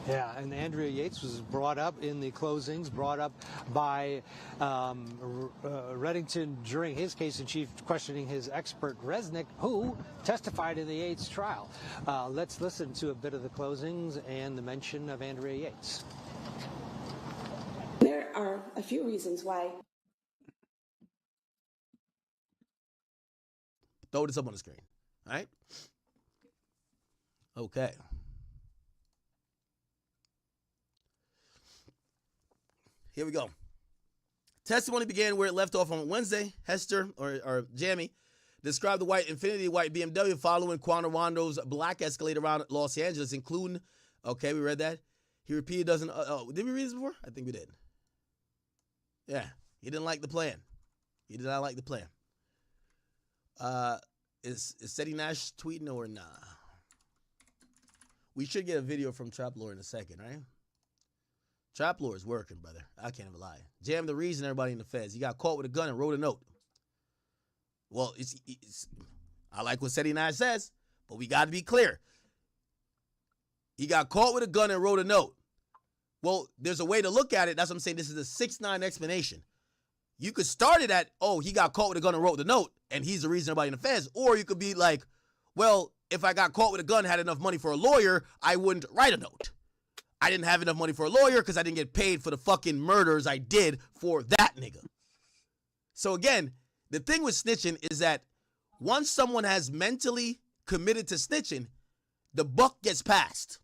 Yeah, and Andrea Yates was brought up in the closings, brought up by Reddington during his case in chief, questioning his expert Resnick, who testified in the Yates trial. Let's listen to a bit of the closings and the mention of Andrea Yates. There are a few reasons why. Throw this up on the screen. All right? Okay. Here we go. Testimony began where it left off on Wednesday. Hester, or Jamie, described the Infinity white BMW following Quando Rondo's black Escalade around Los Angeles, including, okay, we read that. He repeated did we read this before? I think we did. Yeah, he didn't like the plan. He did not like the plan. Is Seti Nash tweeting or nah? We should get a video from Trap Lord in a second, right? Trap Lord is working, brother. I can't even lie. Jam the reason everybody in the feds. He got caught with a gun and wrote a note. Well, I like what Seti Nash says, but we got to be clear. He got caught with a gun and wrote a note. Well, there's a way to look at it. That's what I'm saying. This is a 6ix9ine explanation. You could start it at, oh, he got caught with a gun and wrote the note, and he's the reason everybody in the feds. Or you could be like, well, if I got caught with a gun, had enough money for a lawyer, I wouldn't write a note. I didn't have enough money for a lawyer because I didn't get paid for the fucking murders I did for that nigga. So again, the thing with snitching is that once someone has mentally committed to snitching, the buck gets passed.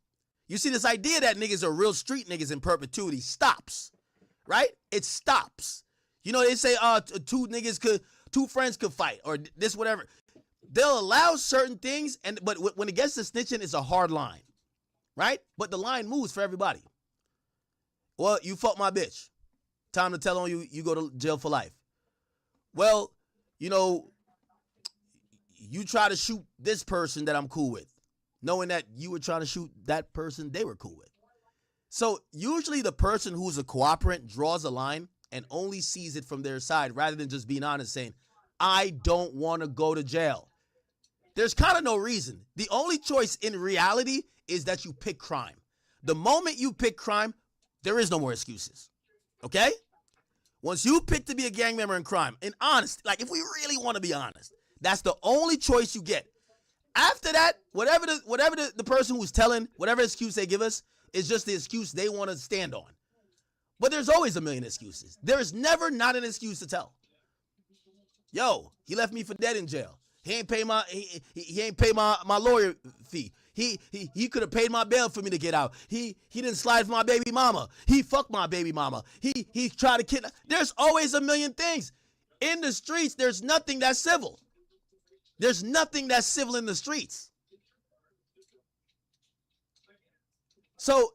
You see, this idea that niggas are real street niggas in perpetuity stops, right? It stops. You know, they say, two friends could fight or this, whatever. They'll allow certain things, but when it gets to snitching, it's a hard line, right? But the line moves for everybody. Well, you fuck my bitch. Time to tell on you, you go to jail for life. Well, you know, you try to shoot this person that I'm cool with, knowing that you were trying to shoot that person they were cool with. So usually the person who's a cooperant draws a line and only sees it from their side rather than just being honest saying, I don't want to go to jail. There's kind of no reason. The only choice in reality is that you pick crime. The moment you pick crime, there is no more excuses. Okay? Once you pick to be a gang member in crime, and honest, like if we really want to be honest, that's the only choice you get. After that, whatever the person who's telling, whatever excuse they give us, is just the excuse they want to stand on. But there's always a million excuses. There is never not an excuse to tell. Yo, he left me for dead in jail. He ain't pay my lawyer fee. He could have paid my bail for me to get out. He didn't slide for my baby mama. He fucked my baby mama. He tried to kidnap. There's always a million things. In the streets, there's nothing that's civil. There's nothing that's civil in the streets. So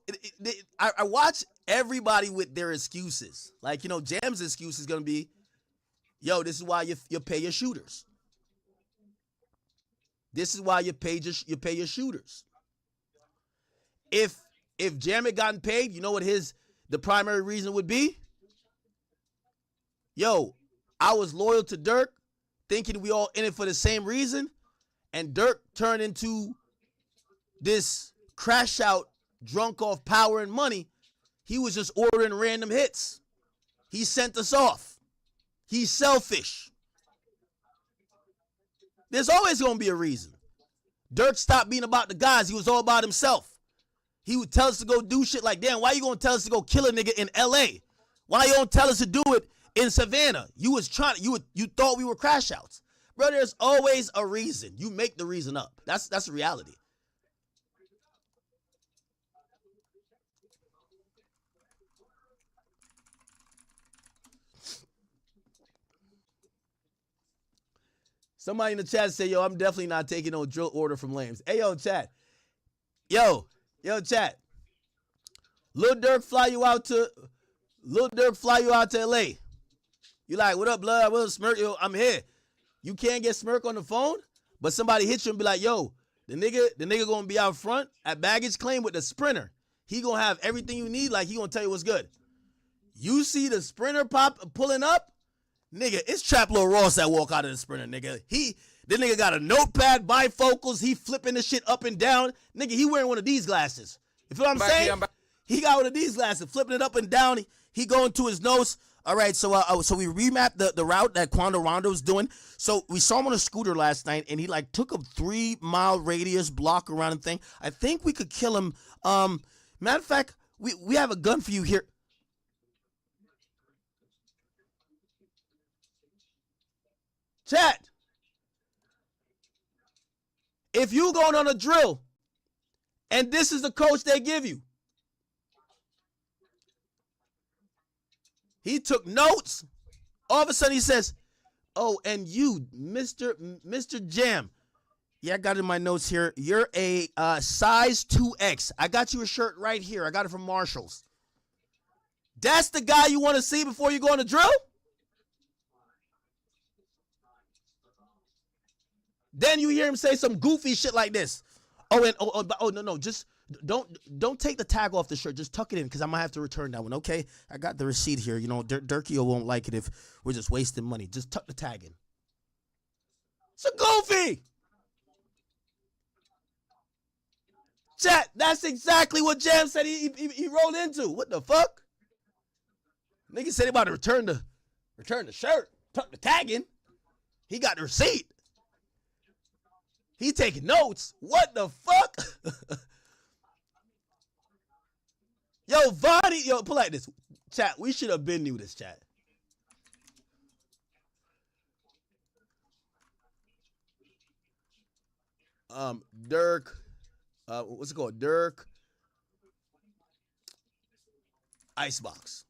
I watch everybody with their excuses. Like, you know, Jam's excuse is going to be, yo, this is why you pay your shooters. This is why you pay your shooters. If Jam had gotten paid, you know what the primary reason would be? Yo, I was loyal to Durk, thinking we all in it for the same reason, and Durk turned into this crash out, drunk off power and money. He was just ordering random hits. He sent us off. He's selfish. There's always going to be a reason. Durk stopped being about the guys. He was all about himself. He would tell us to go do shit like, damn, why you going to tell us to go kill a nigga in L.A.? Why you don't tell us to do it in Savannah? You thought we were crash outs. Bro, there's always a reason. You make the reason up. That's the reality. Somebody in the chat say, yo, I'm definitely not taking no drill order from lames. Hey, yo, chat. Yo, chat. Lil Durk fly you out to LA. You like, what up, blood? I will Smirk. Yo, I'm here. You can't get Smirk on the phone, but somebody hit you and be like, yo, the nigga gonna be out front at baggage claim with the Sprinter. He gonna have everything you need, like he gonna tell you what's good. You see the Sprinter pulling up? Nigga, it's Trap Lil Ross that walk out of the Sprinter, nigga. The nigga got a notepad, bifocals, he flipping the shit up and down. Nigga, he wearing one of these glasses. You feel what I'm saying? He got one of these glasses, flipping it up and down. He going to his nose. All right, so we remapped the route that Quando Rondo's doing. So we saw him on a scooter last night, and he like took a 3-mile radius block around the thing. I think we could kill him. Matter of fact, we have a gun for you here. Chat. If you going on a drill and this is the coach they give you, he took notes. All of a sudden he says, Oh, and you, Mr. Jam. Yeah, I got it in my notes here. You're a size 2X. I got you a shirt right here. I got it from Marshall's. That's the guy you want to see before you go on the drill? Then you hear him say some goofy shit like this. No, just don't take the tag off the shirt. Just tuck it in, because I'm gonna have to return that one. Okay, I got the receipt here. You know, Durkio won't like it if we're just wasting money. Just tuck the tag in. It's a goofy. Chat, that's exactly what Jam said he rolled into. What the fuck? Nigga said he about to return the shirt, tuck the tag in. He got the receipt. He taking notes. What the fuck? Yo, Vonnie, pull like this. Chat, we should have been new this, chat. Durk, what's it called? Durk, Icebox.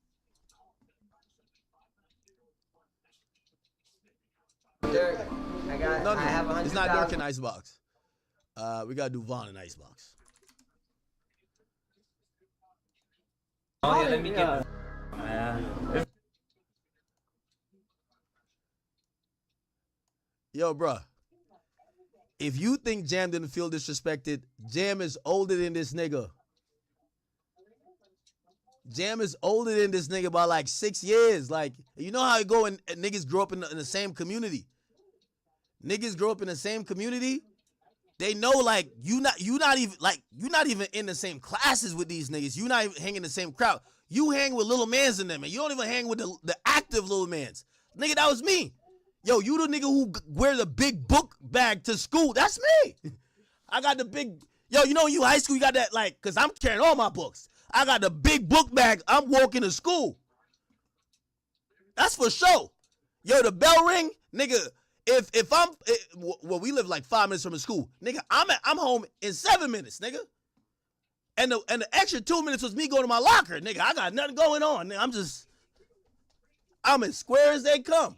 Durk, I have 100,000. It's not Durk and Icebox. We gotta do Vaughn and Icebox. Oh yeah, let me get. Yo, bruh. If you think Jam didn't feel disrespected, Jam is older than this nigga. Jam is older than this nigga by like 6 years. Like, you know how it go and niggas grow up in the same community. Niggas grow up in the same community. They know, like, you not even in the same classes with these niggas. You not even hanging in the same crowd. You hang with little mans in them, and you don't even hang with the active little mans. Nigga, that was me. Yo, you the nigga who wear the big book bag to school. That's me. I got the big, yo, you know you high school, you got that, like, because I'm carrying all my books. I got the big book bag. I'm walking to school. That's for sure. Yo, the bell ring, nigga, if I'm, well, we live like 5 minutes from the school. Nigga, I'm home in 7 minutes, nigga. And the extra 2 minutes was me going to my locker. Nigga, I got nothing going on. Nigga, I'm as square as they come.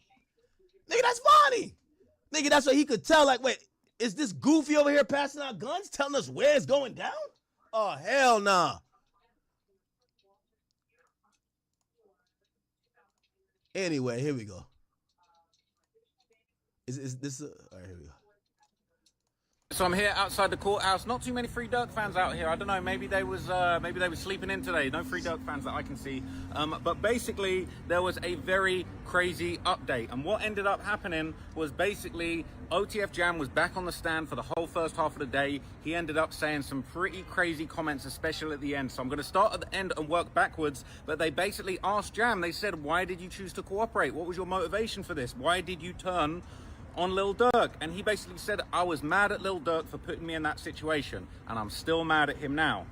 Nigga, that's funny. Nigga, that's what he could tell. Like, wait, is this goofy over here passing out guns, telling us where it's going down? Oh, hell nah. Anyway, here we go. Is this all right, here we go. So I'm here outside the courthouse. Not too many Free Durk fans out here. I don't know. Maybe they was sleeping in today. No Free Durk fans that I can see. But basically, there was a very crazy update. And what ended up happening was basically OTF Jam was back on the stand for the whole first half of the day. He ended up saying some pretty crazy comments, especially at the end. So I'm going to start at the end and work backwards. But they basically asked Jam. They said, "Why did you choose to cooperate? What was your motivation for this? Why did you turn on Lil Durk?" And he basically said, "I was mad at Lil Durk for putting me in that situation, and I'm still mad at him now."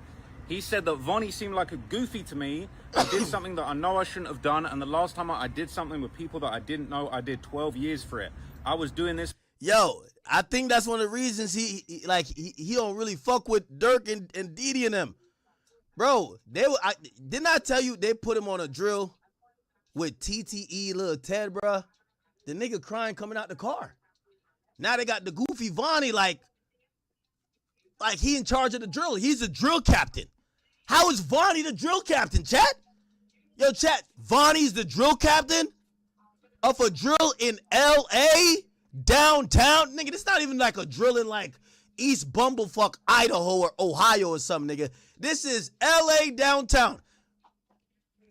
He said that Vonnie seemed like a goofy to me. I did something that I know I shouldn't have done, and the last time I did something with people that I didn't know, I did 12 years for it. I was doing this. Yo, I think that's one of the reasons he don't really fuck with Durk and Didi and them. Bro, didn't I tell you they put him on a drill with TTE, Lil Ted, bruh? The nigga crying coming out the car. Now they got the goofy Vonnie like he in charge of the drill. He's the drill captain. How is Vonnie the drill captain, chat? Yo, chat, Vonnie's the drill captain of a drill in L.A. downtown? Nigga, this not even like a drill in like East Bumblefuck, Idaho or Ohio or something, nigga. This is L.A. downtown.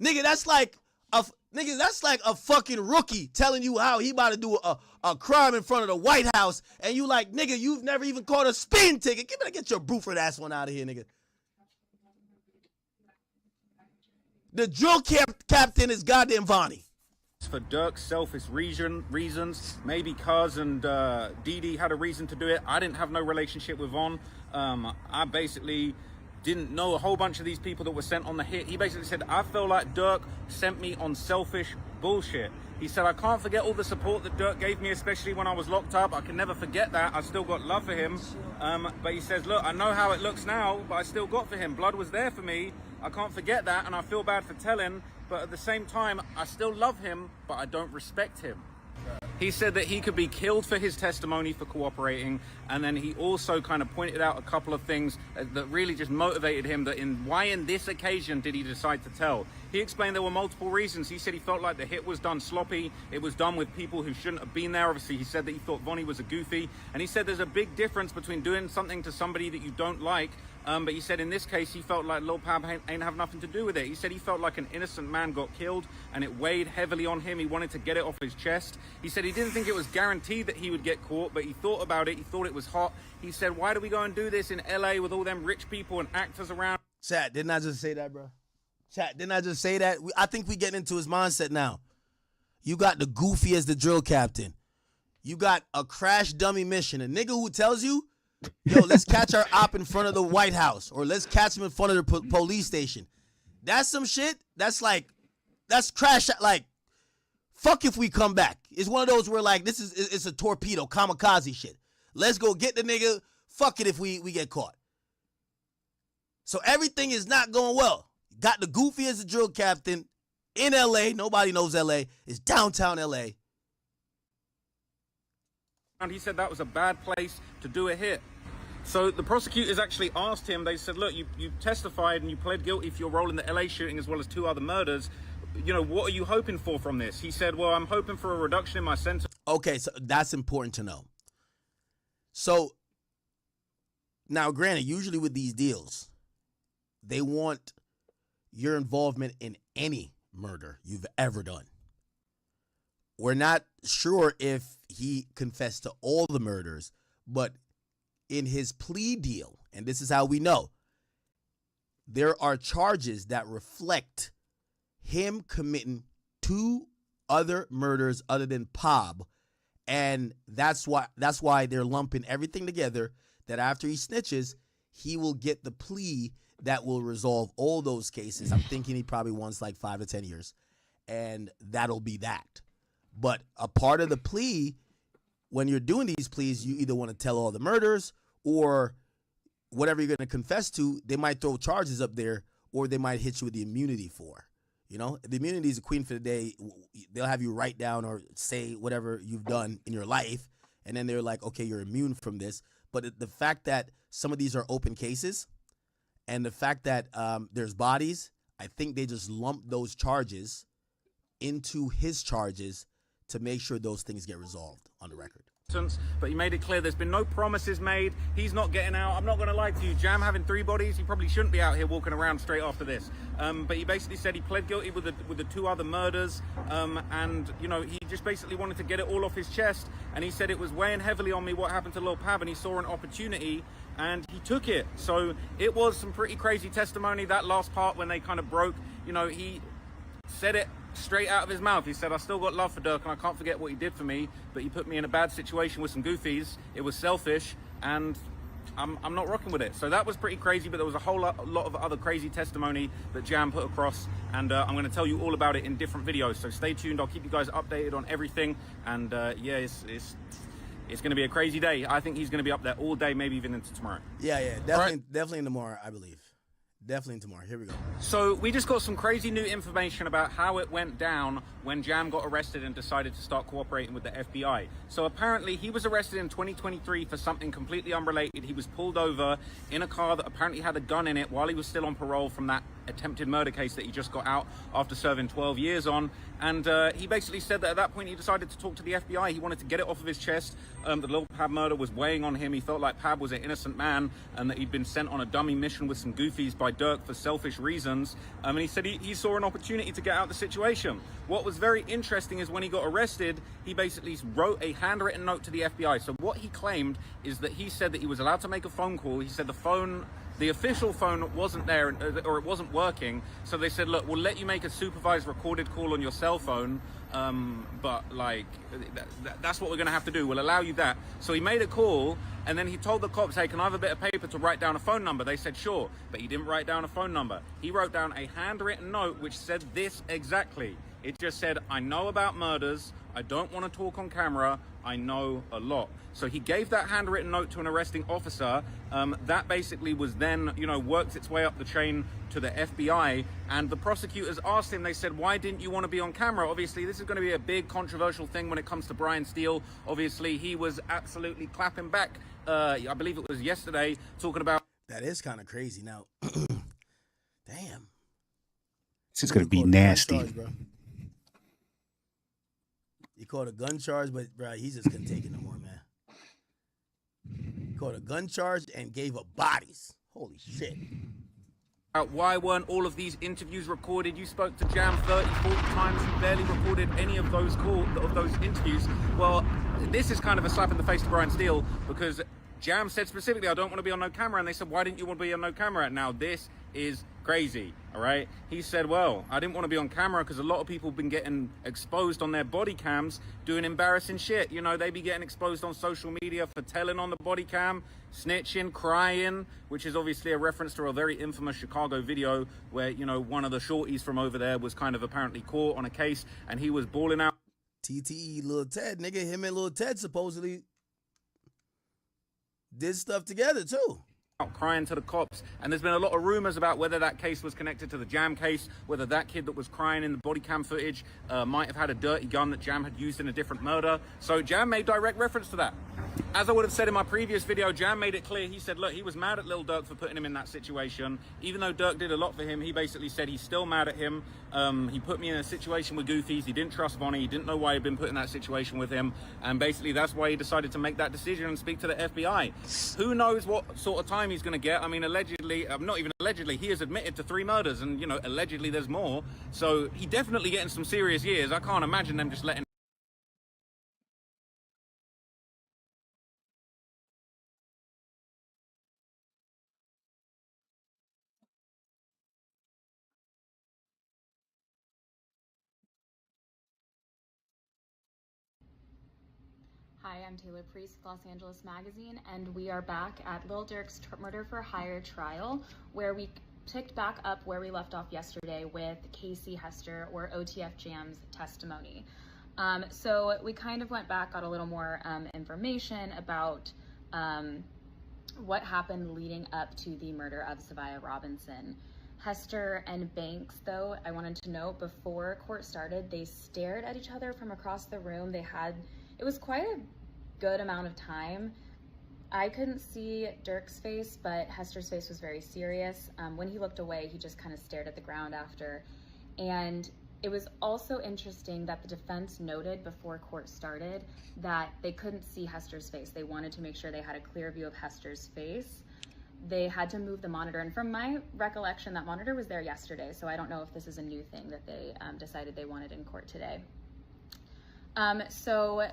Nigga, that's like a fucking rookie telling you how he about to do a crime in front of the White House, and you like, nigga, you've never even caught a speeding ticket. Get your Bruford ass one out of here, nigga. The drill captain is goddamn Vonnie. For Durk's selfish reasons, maybe Cuz and Didi had a reason to do it. I didn't have no relationship with Von. I basically didn't know a whole bunch of these people that were sent on the hit. He basically said, I feel like Durk sent me on selfish bullshit. He said, I can't forget all the support that Durk gave me, especially when I was locked up. I can never forget that. I still got love for him. But he says, look, I know how it looks now, but I still got for him. Blood was there for me. I can't forget that, and I feel bad for telling. But at the same time, I still love him, but I don't respect him. He said that he could be killed for his testimony for cooperating, and then he also kind of pointed out a couple of things that really just motivated him, that why in this occasion did he decide to tell. He explained there were multiple reasons. He said he felt like the hit was done sloppy. It was done with people who shouldn't have been there. Obviously, he said that he thought Vonnie was a goofy, and he said there's a big difference between doing something to somebody that you don't like, but he said in this case he felt like Lil Pab ain't have nothing to do with it. He said he felt like an innocent man got killed and it weighed heavily on him. He wanted to get it off his chest. He said he didn't think it was guaranteed that he would get caught, but he thought about it. He thought it was hot. He said, why do we go and do this in LA with all them rich people and actors around? Chat, didn't I just say that, bro? Chat, didn't I just say that? I think we getting into his mindset now. You got the goofy as the drill captain. You got a crash dummy mission. A nigga who tells you, yo, let's catch our op in front of the White House, or let's catch him in front of the police station. That's some shit. That's crash. Like, fuck if we come back. It's one of those where like it's a torpedo, kamikaze shit. Let's go get the nigga. Fuck it if we get caught. So everything is not going well. Got the goofy as the drill captain in LA. Nobody knows LA. It's downtown LA. And he said that was a bad place to do a hit. So the prosecutors actually asked him, they said, look, you testified and you pled guilty for your role in the LA shooting as well as 2 other murders. You know, what are you hoping for from this? He said, well, I'm hoping for a reduction in my sentence. Okay, so that's important to know. So now, granted, usually with these deals, they want your involvement in any murder you've ever done. We're not sure if he confessed to all the murders, but in his plea deal, and this is how we know, there are charges that reflect him committing 2 other murders other than Pab, and that's why they're lumping everything together, that after he snitches, he will get the plea that will resolve all those cases. I'm thinking he probably wants like 5 to 10 years, and that'll be that. But a part of the plea, when you're doing these pleas, you either want to tell all the murders or whatever you're going to confess to. They might throw charges up there, or they might hit you with the immunity for. You know, the immunity is a queen for the day. They'll have you write down or say whatever you've done in your life, and then they're like, okay, you're immune from this. But the fact that some of these are open cases, and the fact that there's bodies, I think they just lump those charges into his charges to make sure those things get resolved on the record. But he made it clear there's been no promises made. He's not getting out. I'm not going to lie to you. Jam having 3 bodies, he probably shouldn't be out here walking around straight after this. But he basically said he pled guilty with the 2 other murders. And, you know, he just basically wanted to get it all off his chest. And he said it was weighing heavily on me what happened to Lil Pab, and he saw an opportunity and he took it. So it was some pretty crazy testimony. That last part when they kind of broke, you know, he said it straight out of his mouth. He said, I still got love for Durk and I can't forget what he did for me, but he put me in a bad situation with some goofies. It was selfish and I'm not rocking with it. So that was pretty crazy, but there was a whole lot of other crazy testimony that Jam put across, and I'm going to tell you all about it in different videos. So stay tuned. I'll keep you guys updated on everything. And yeah, it's going to be a crazy day. I think he's going to be up there all day, maybe even into tomorrow. Yeah, definitely in tomorrow, I believe. Definitely tomorrow. Here we go. So we just got some crazy new information about how it went down when Jam got arrested and decided to start cooperating with the FBI. So apparently he was arrested in 2023 for something completely unrelated. He was pulled over in a car that apparently had a gun in it while he was still on parole from that attempted murder case that he just got out after serving 12 years on. And he basically said that at that point he decided to talk to the FBI. He wanted to get it off of his chest. The Lil Pab murder was weighing on him. He felt like Pab was an innocent man and that he'd been sent on a dummy mission with some goofies by Durk for selfish reasons. And he said he saw an opportunity to get out of the situation. What was very interesting is when he got arrested, he basically wrote a handwritten note to the FBI. So what he claimed is that he said that he was allowed to make a phone call. He said the official phone wasn't there, or it wasn't working. So they said, look, we'll let you make a supervised recorded call on your cell phone. But like, that's what we're going to have to do. We'll allow you that. So he made a call, and then he told the cops, hey, can I have a bit of paper to write down a phone number? They said, sure. But he didn't write down a phone number. He wrote down a handwritten note which said this exactly. It just said, I know about murders. I don't want to talk on camera. I know a lot. So he gave that handwritten note to an arresting officer. That basically was then, worked its way up the chain to the FBI. And the prosecutors asked him, they said, why didn't you want to be on camera? Obviously, this is going to be a big controversial thing when it comes to Brian Steele. Obviously, he was absolutely clapping back. I believe it was yesterday, talking about. That is kind of crazy. Now, damn. This is going to be nasty. Charge, bro. He caught a gun charge, but bro, he just couldn't take it no more, man. He caught a gun charge and gave up bodies. Holy shit. Why weren't all of these interviews recorded? You spoke to Jam 30, 40 times. You barely recorded any of those interviews. Well, this is kind of a slap in the face to Brian Steele, because Jam said specifically, I don't want to be on no camera. And they said, why didn't you want to be on no camera? Now, this is crazy, all right? He said, well, I didn't want to be on camera because a lot of people have been getting exposed on their body cams doing embarrassing shit. They be getting exposed on social media for telling on the body cam, snitching, crying, which is obviously a reference to a very infamous Chicago video where, one of the shorties from over there was kind of apparently caught on a case and he was bawling out. TTE, Lil Ted, nigga, him and Lil Ted supposedly did stuff together too. Crying to the cops, and there's been a lot of rumors about whether that case was connected to the Jam case, whether that kid that was crying in the body cam footage might have had a dirty gun that Jam had used in a different murder. So Jam made direct reference to that. As I would have said in my previous video, Jam made it clear. He said, look, he was mad at Lil Durk for putting him in that situation. Even though Durk did a lot for him, he basically said he's still mad at him. He put me in a situation with Goofies. He didn't trust Vonnie. He didn't know why he'd been put in that situation with him. And basically that's why he decided to make that decision and speak to the FBI. Who knows what sort of time he's going to get? I mean, allegedly, not even allegedly, he has admitted to 3 murders and, allegedly there's more. So he definitely getting some serious years. I can't imagine them just letting. Hi, I'm Taylor Priest with Los Angeles Magazine, and we are back at Lil Durk's murder for hire trial, where we picked back up where we left off yesterday with Casey Hester, or OTF Jam's testimony. So we kind of went back, got a little more information about what happened leading up to the murder of Savia Robinson. Hester and Banks, though, I wanted to note, before court started, they stared at each other from across the room. It was quite a good amount of time. I couldn't see Durk's face, but Hester's face was very serious. When he looked away, he just kind of stared at the ground after. And it was also interesting that the defense noted before court started that they couldn't see Hester's face. They wanted to make sure they had a clear view of Hester's face. They had to move the monitor. And from my recollection, that monitor was there yesterday. So I don't know if this is a new thing that they decided they wanted in court today. So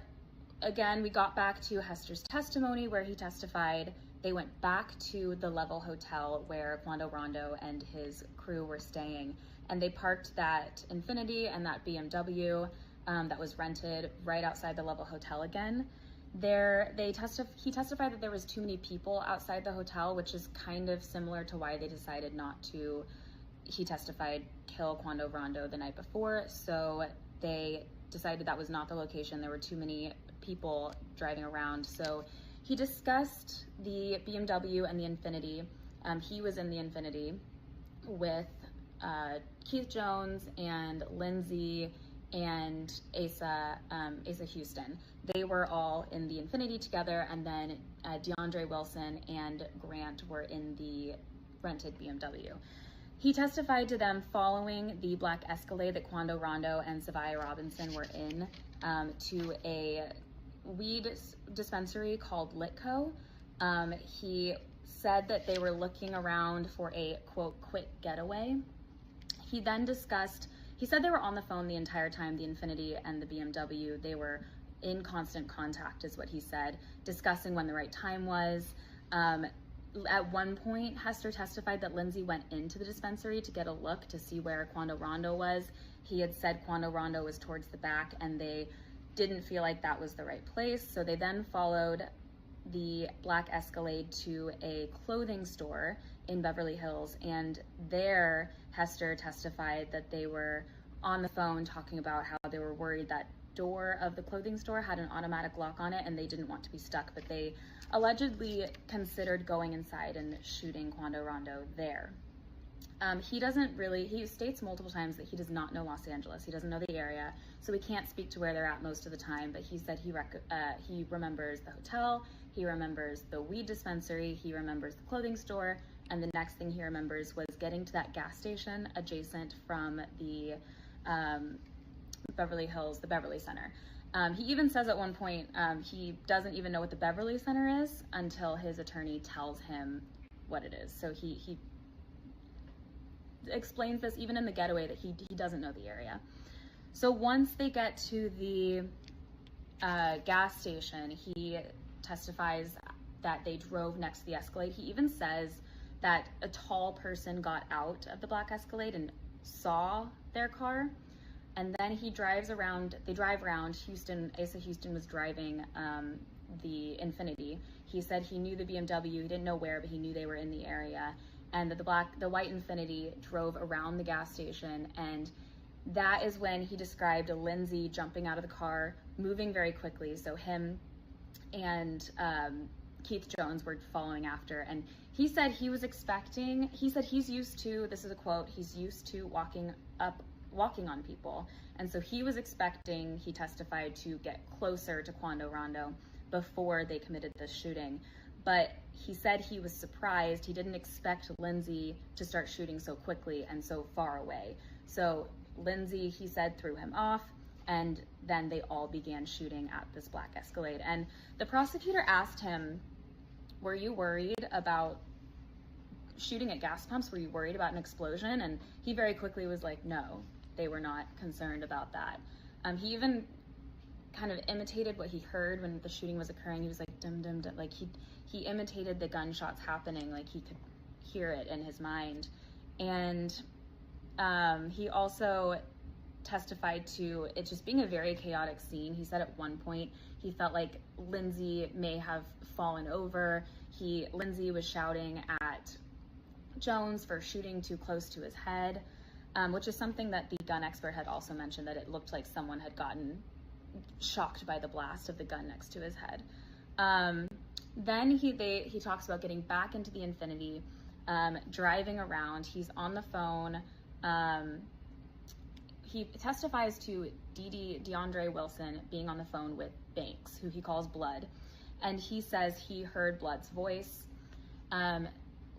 again, we got back to Hester's testimony where he testified. They went back to the Level Hotel where Quando Rondo and his crew were staying, and they parked that Infiniti and that BMW that was rented right outside the Level Hotel again. He testified that there was too many people outside the hotel, which is kind of similar to why they decided not to, he testified, kill Quando Rondo the night before. So they decided that was not the location. There were too many people driving around. So he discussed the BMW and the Infiniti. He was in the Infiniti with Keith Jones and Lindsay and Asa Houston. They were all in the Infiniti together, and then DeAndre Wilson and Grant were in the rented BMW. He testified to them following the black Escalade that Quando Rondo and Savia Robinson were in to a weed dispensary called Litco. He said that they were looking around for a, quote, quick getaway. He then discussed, he said they were on the phone the entire time, the Infiniti and the BMW. They were in constant contact, is what he said, discussing when the right time was. At one point, Hester testified that Lindsay went into the dispensary to get a look to see where Quando Rondo was. He had said Quando Rondo was towards the back, and they didn't feel like that was the right place. So they then followed the black Escalade to a clothing store in Beverly Hills, and there Hester testified that they were on the phone talking about how they were worried that door of the clothing store had an automatic lock on it and they didn't want to be stuck, but they allegedly considered going inside and shooting Quando Rondo there. He states multiple times that he does not know Los Angeles. He doesn't know the area, so he can't speak to where they're at most of the time, but he said he remembers the hotel, he remembers the weed dispensary, he remembers the clothing store, and the next thing he remembers was getting to that gas station adjacent from the Beverly Center. He even says at one point he doesn't even know what the Beverly Center is until his attorney tells him what it is. So he explains this even in the getaway that he doesn't know the area. So once they get to the gas station, he testifies that they drove next to the Escalade. He even says that a tall person got out of the black Escalade and saw their car. And then they drive around Houston. Asa Houston was driving the Infiniti. He said he knew the BMW. He didn't know where, but he knew they were in the area. And the white Infiniti drove around the gas station. And that is when he described Lindsay jumping out of the car, moving very quickly. So him and Keith Jones were following after. And he said he's used to, this is a quote, he's used to walking on people. And so he was expecting, he testified, to get closer to Quando Rondo before they committed this shooting. But he said he was surprised. He didn't expect Lindsay to start shooting so quickly and so far away. So Lindsay, he said, threw him off, and then they all began shooting at this black Escalade. And the prosecutor asked him, were you worried about shooting at gas pumps? Were you worried about an explosion? And he very quickly was like, no, they were not concerned about that. He even kind of imitated what he heard when the shooting was occurring. He was like, dum, dum, dum. Like he imitated the gunshots happening, like he could hear it in his mind. And he also testified to it just being a very chaotic scene. He said at one point he felt like Lindsay may have fallen over. Lindsay was shouting at Jones for shooting too close to his head, which is something that the gun expert had also mentioned, that it looked like someone had gotten shocked by the blast of the gun next to his head. Then he talks about getting back into the Infiniti, driving around. He's on the phone. He testifies to DeAndre Wilson being on the phone with Banks, who he calls Blood, and he says he heard Blood's voice.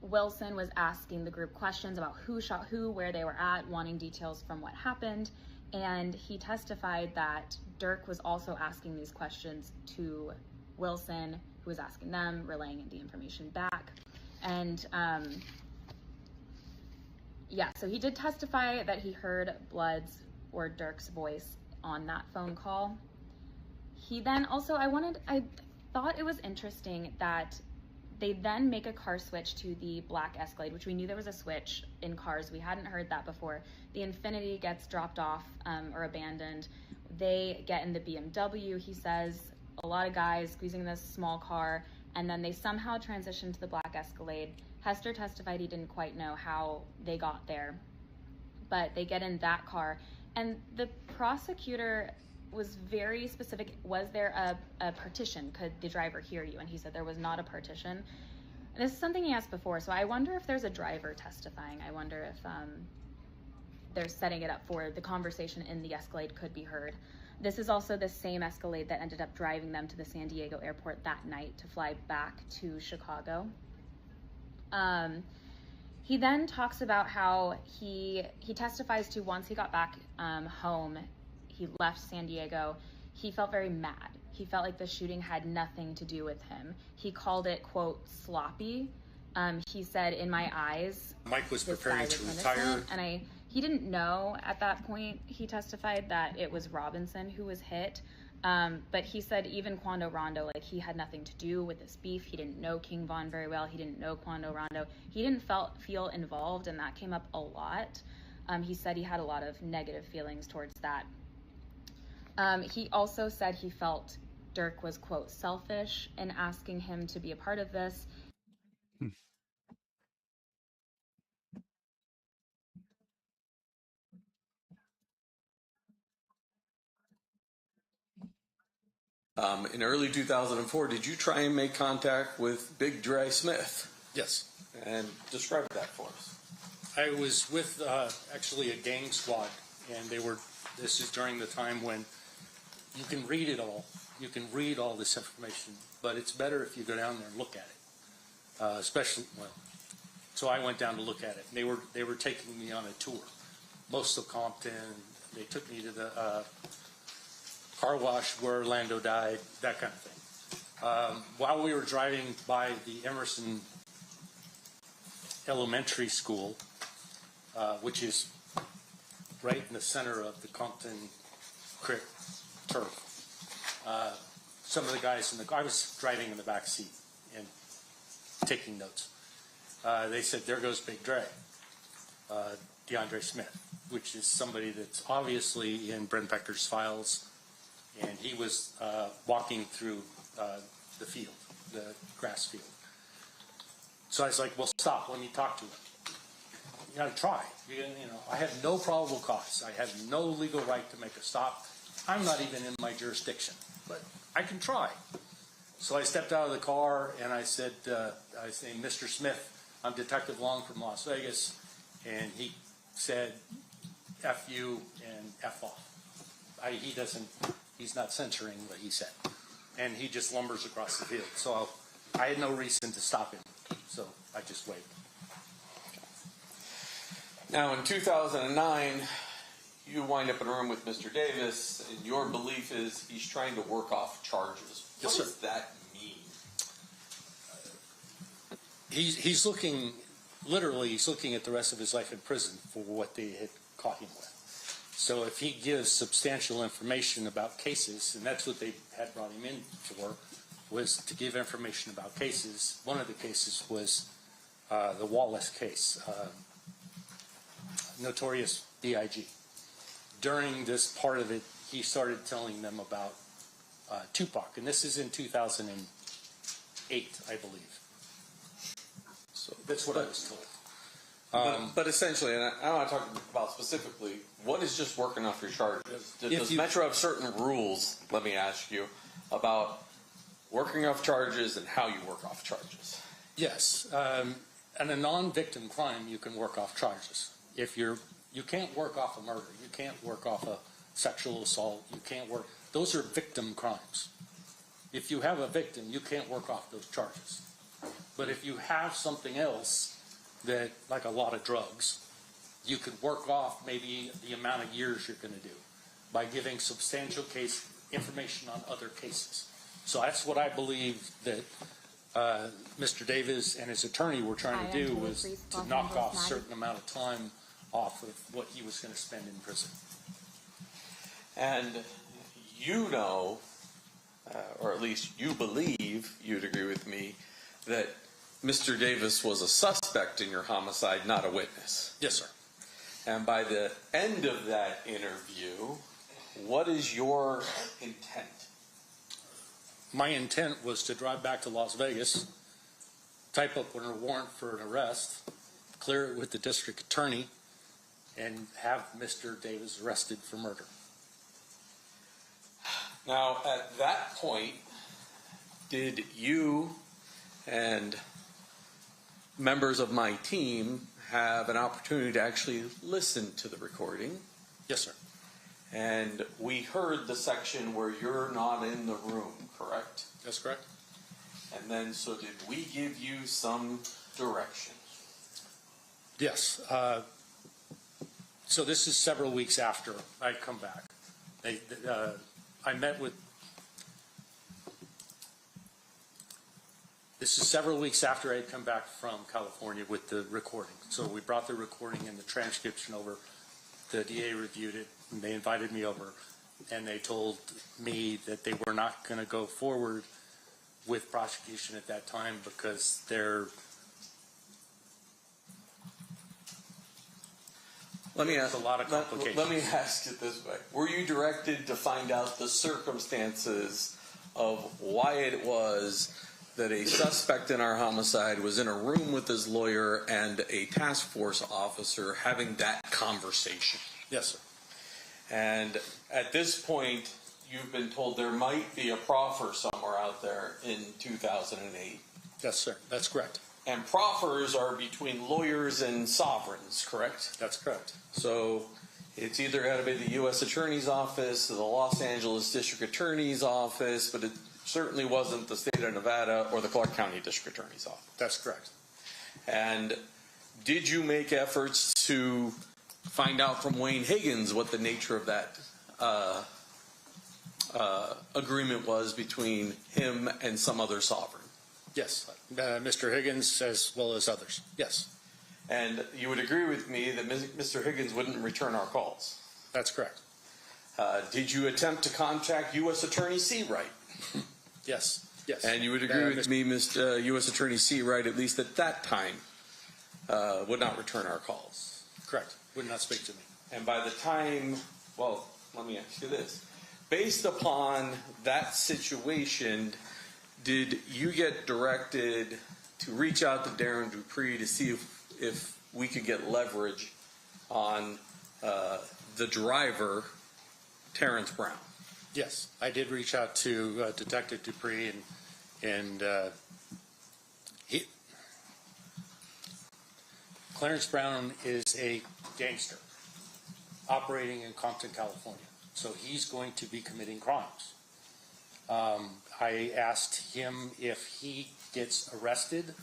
Wilson was asking the group questions about who shot who, where they were at, wanting details from what happened, and he testified that Durk was also asking these questions to Wilson, who was asking them, relaying the information back. And so he did testify that he heard Blood's or Durk's voice on that phone call. He then also, I thought it was interesting that they then make a car switch to the black Escalade, which we knew there was a switch in cars. We hadn't heard that before. The Infiniti gets dropped off or abandoned. They get in the BMW, he says, a lot of guys squeezing this small car, and then they somehow transition to the black Escalade. Hester testified he didn't quite know how they got there, but they get in that car. And the prosecutor was very specific. Was there a partition? Could the driver hear you? And he said there was not a partition. And this is something he asked before, so I wonder if there's a driver testifying. I wonder if they're setting it up for the conversation in the Escalade could be heard. This is also the same Escalade that ended up driving them to the San Diego airport that night to fly back to Chicago. He then talks about how he testifies to once he got back home, he left San Diego, he felt very mad. He felt like the shooting had nothing to do with him. He called it, quote, sloppy. He said, in my eyes, Mike was preparing to retire. And he didn't know at that point, he testified, that it was Robinson who was hit. But he said even Quando Rondo, like, he had nothing to do with this beef. He didn't know King Von very well. He didn't know Quando Rondo. He didn't feel involved, and that came up a lot. He said he had a lot of negative feelings towards that. He also said he felt Durk was, quote, selfish in asking him to be a part of this. In early 2004, did you try and make contact with Big Dre Smith? Yes. And describe that for us. I was with actually a gang squad, and this is during the time when you can read it all. You can read all this information, but it's better if you go down there and look at it. So I went down to look at it. And they were taking me on a tour, most of Compton. They took me to the car wash where Orlando died, that kind of thing. While we were driving by the Emerson Elementary School, which is right in the center of the Compton Creek turf, some of the guys in the car, I was driving in the back seat and taking notes. They said, "There goes Big Dre, DeAndre Smith," which is somebody that's obviously in Brent Becker's files, and he was walking through the field, the grass field. So I was like, "Well, stop. Let me talk to him. You got to try. I have no probable cause. I have no legal right to make a stop. I'm not even in my jurisdiction, but I can try." So I stepped out of the car and I said, "Mr. Smith, I'm Detective Long from Las Vegas," and he said, "F you and F off." He's not censoring what he said, and he just lumbers across the field. So I had no reason to stop him, so I just waited. Now, in 2009, you wind up in a room with Mr. Davis, and your belief is he's trying to work off charges. Yes, what sir. does that mean? He's looking at the rest of his life in prison for what they had caught him with. So if he gives substantial information about cases, and that's what they had brought him in for, was to give information about cases. One of the cases was the Wallace case, notorious B.I.G. During this part of it, he started telling them about Tupac, and this is in 2008, I believe. So that's what I was told. But essentially, and I want to talk about specifically, what is just working off your charges? Does Metro have certain rules, let me ask you, about working off charges and how you work off charges? Yes. In a non-victim crime, you can work off charges. You can't work off a murder. You can't work off a sexual assault. You can't work. Those are victim crimes. If you have a victim, you can't work off those charges. But if you have something else that, like a lot of drugs, you could work off maybe the amount of years you're going to do by giving substantial case information on other cases. So that's what I believe that Mr. Davis and his attorney were trying to do, was to knock off a certain amount of time off of what he was going to spend in prison. And you know, or at least you believe, you'd agree with me, that Mr. Davis was a suspect in your homicide, not a witness. Yes, sir. And by the end of that interview, what is your intent? My intent was to drive back to Las Vegas, type up a warrant for an arrest, clear it with the district attorney, and have Mr. Davis arrested for murder. Now, at that point, did you and members of my team have an opportunity to actually listen to the recording? Yes, sir. And we heard the section where you're not in the room, correct? That's correct. And then, so did we give you some direction? Yes. So this is several weeks after I come back. I met with. This is several weeks after I had come back from California with the recording. So we brought the recording and the transcription over. The DA reviewed it, and they invited me over, and they told me that they were not going to go forward with prosecution at that time because they're. Let me ask. A lot of complications. Let me ask it this way: were you directed to find out the circumstances of why it was that a suspect in our homicide was in a room with his lawyer and a task force officer having that conversation? Yes, sir. And at this point, you've been told there might be a proffer somewhere out there in 2008. Yes, sir. That's correct. And proffers are between lawyers and sovereigns, correct? That's correct. So it's either got to be the U.S. Attorney's Office or the Los Angeles District Attorney's Office, but it certainly wasn't the state of Nevada or the Clark County District Attorney's Office. That's correct. And did you make efforts to find out from Wayne Higgins what the nature of that agreement was between him and some other sovereign? Yes. Mr. Higgins as well as others. Yes. And you would agree with me that Mr. Higgins wouldn't return our calls? That's correct. Did you attempt to contact U.S. Attorney Seawright? Yes. Yes. And you would agree with me, Mr. U.S. Attorney Seawright, at least at that time, would not return our calls? Correct. Would not speak to me. And by the time, well, let me ask you this. Based upon that situation, did you get directed to reach out to Darren Dupree to see if we could get leverage on the driver, Terrence Brown? Yes, I did reach out to Detective Dupree, and Clarence Brown is a gangster operating in Compton, California. So he's going to be committing crimes. I asked him if he gets arrested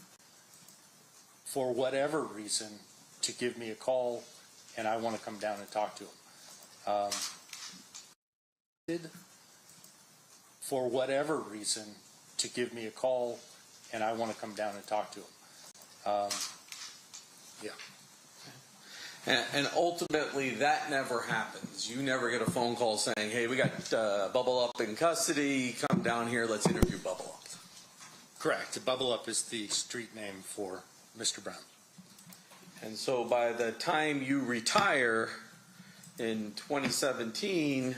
for whatever reason to give me a call, and I want to come down and talk to him. For whatever reason to give me a call, and I want to come down and talk to him. Yeah. And ultimately, that never happens. You never get a phone call saying, hey, we got Bubble Up in custody. Come down here. Let's interview Bubble Up. Correct. Bubble Up is the street name for Mr. Brown. And so by the time you retire in 2017,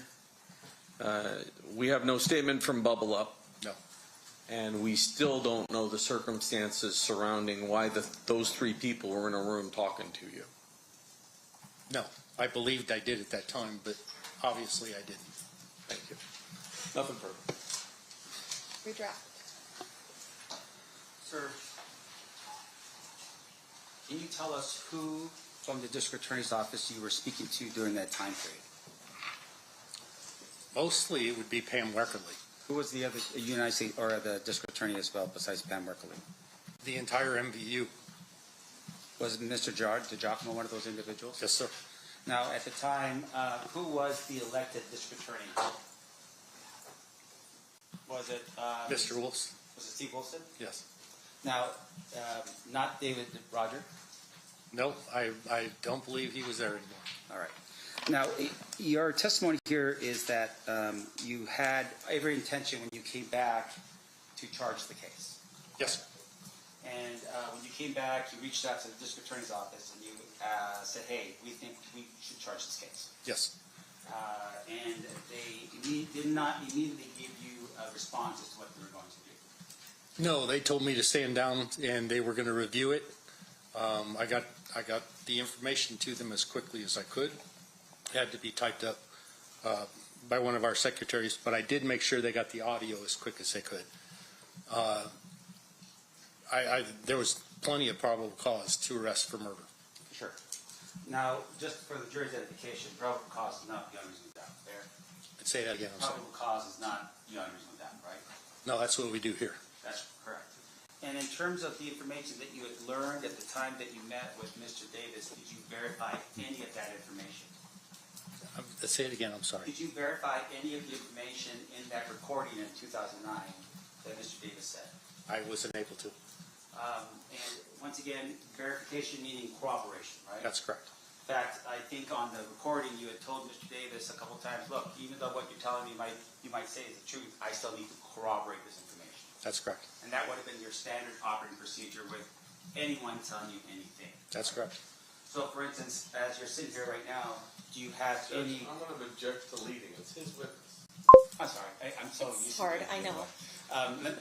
we have no statement from Bubble Up. No. And we still don't know the circumstances surrounding why those three people were in a room talking to you. No, I believed I did at that time, but obviously I didn't. Thank you. Nothing further. Redraft. Sir, can you tell us who from the district attorney's office you were speaking to during that time period? Mostly it would be Pam Werkerly. Who was the other United States or the district attorney as well besides Pam Werkerly? The entire MVU. Was Mr. DiGiacomo one of those individuals? Yes, sir. Now, at the time, who was the elected district attorney? Was it Mr. Wilson? Was it Steve Wilson? Yes. Now, not David Roger? No, I don't believe he was there anymore. All right. Now, your testimony here is that you had every intention when you came back to charge the case. Yes, sir. And when you came back, you reached out to the district attorney's office and you said, hey, we think we should charge this case. Yes. And they did not immediately give you a response as to what they were going to do. No, they told me to stand down and they were going to review it. I got the information to them as quickly as I could. It had to be typed up by one of our secretaries, but I did make sure they got the audio as quick as they could. There was plenty of probable cause to arrest for murder. Sure. Now, just for the jury's edification, probable cause is not beyond reasonable doubt. Fair? Say that again. I'm sorry. Probable cause is not beyond reasonable doubt, right? No, that's what we do here. That's correct. And in terms of the information that you had learned at the time that you met with Mr. Davis, did you verify any of that information? Say it again. I'm sorry. Did you verify any of the information in that recording in 2009 that Mr. Davis said? I wasn't able to. And once again, verification meaning corroboration, right? That's correct. In fact, I think on the recording you had told Mr. Davis a couple times, look, even though what you're telling me you might say is the truth, I still need to corroborate this information. That's correct. And that would have been your standard operating procedure with anyone telling you anything. That's correct. So, for instance, as you're sitting here right now, do you have any... I'm going to object to leading. It's his witness. I'm sorry. I'm so used to hard, I know.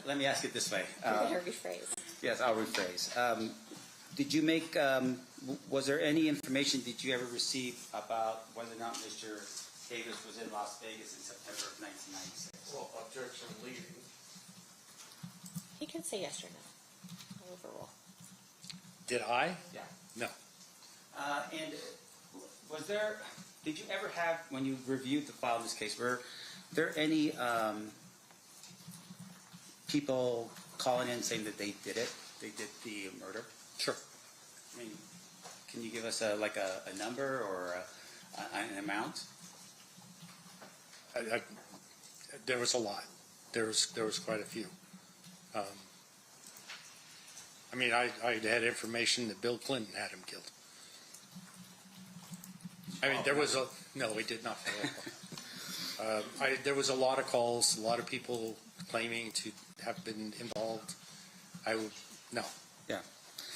Let me ask it this way. You better rephrase. Yes, I'll rephrase. Did you make, was there any information that you ever received about whether or not Mr. Davis was in Las Vegas in September of 1996. Well, objection leading. He can say yes or no. Overrule. Did I? Yeah. No. And did you ever have, when you reviewed the file in this case, were there any people calling in saying that they did it? They did the murder? Sure. I mean, can you give us a number or an amount? There was a lot. There was quite a few. I mean, I had information that Bill Clinton had him killed. I mean, there was no, we did not follow up. There was a lot of calls, a lot of people claiming to have been involved. No. Yeah.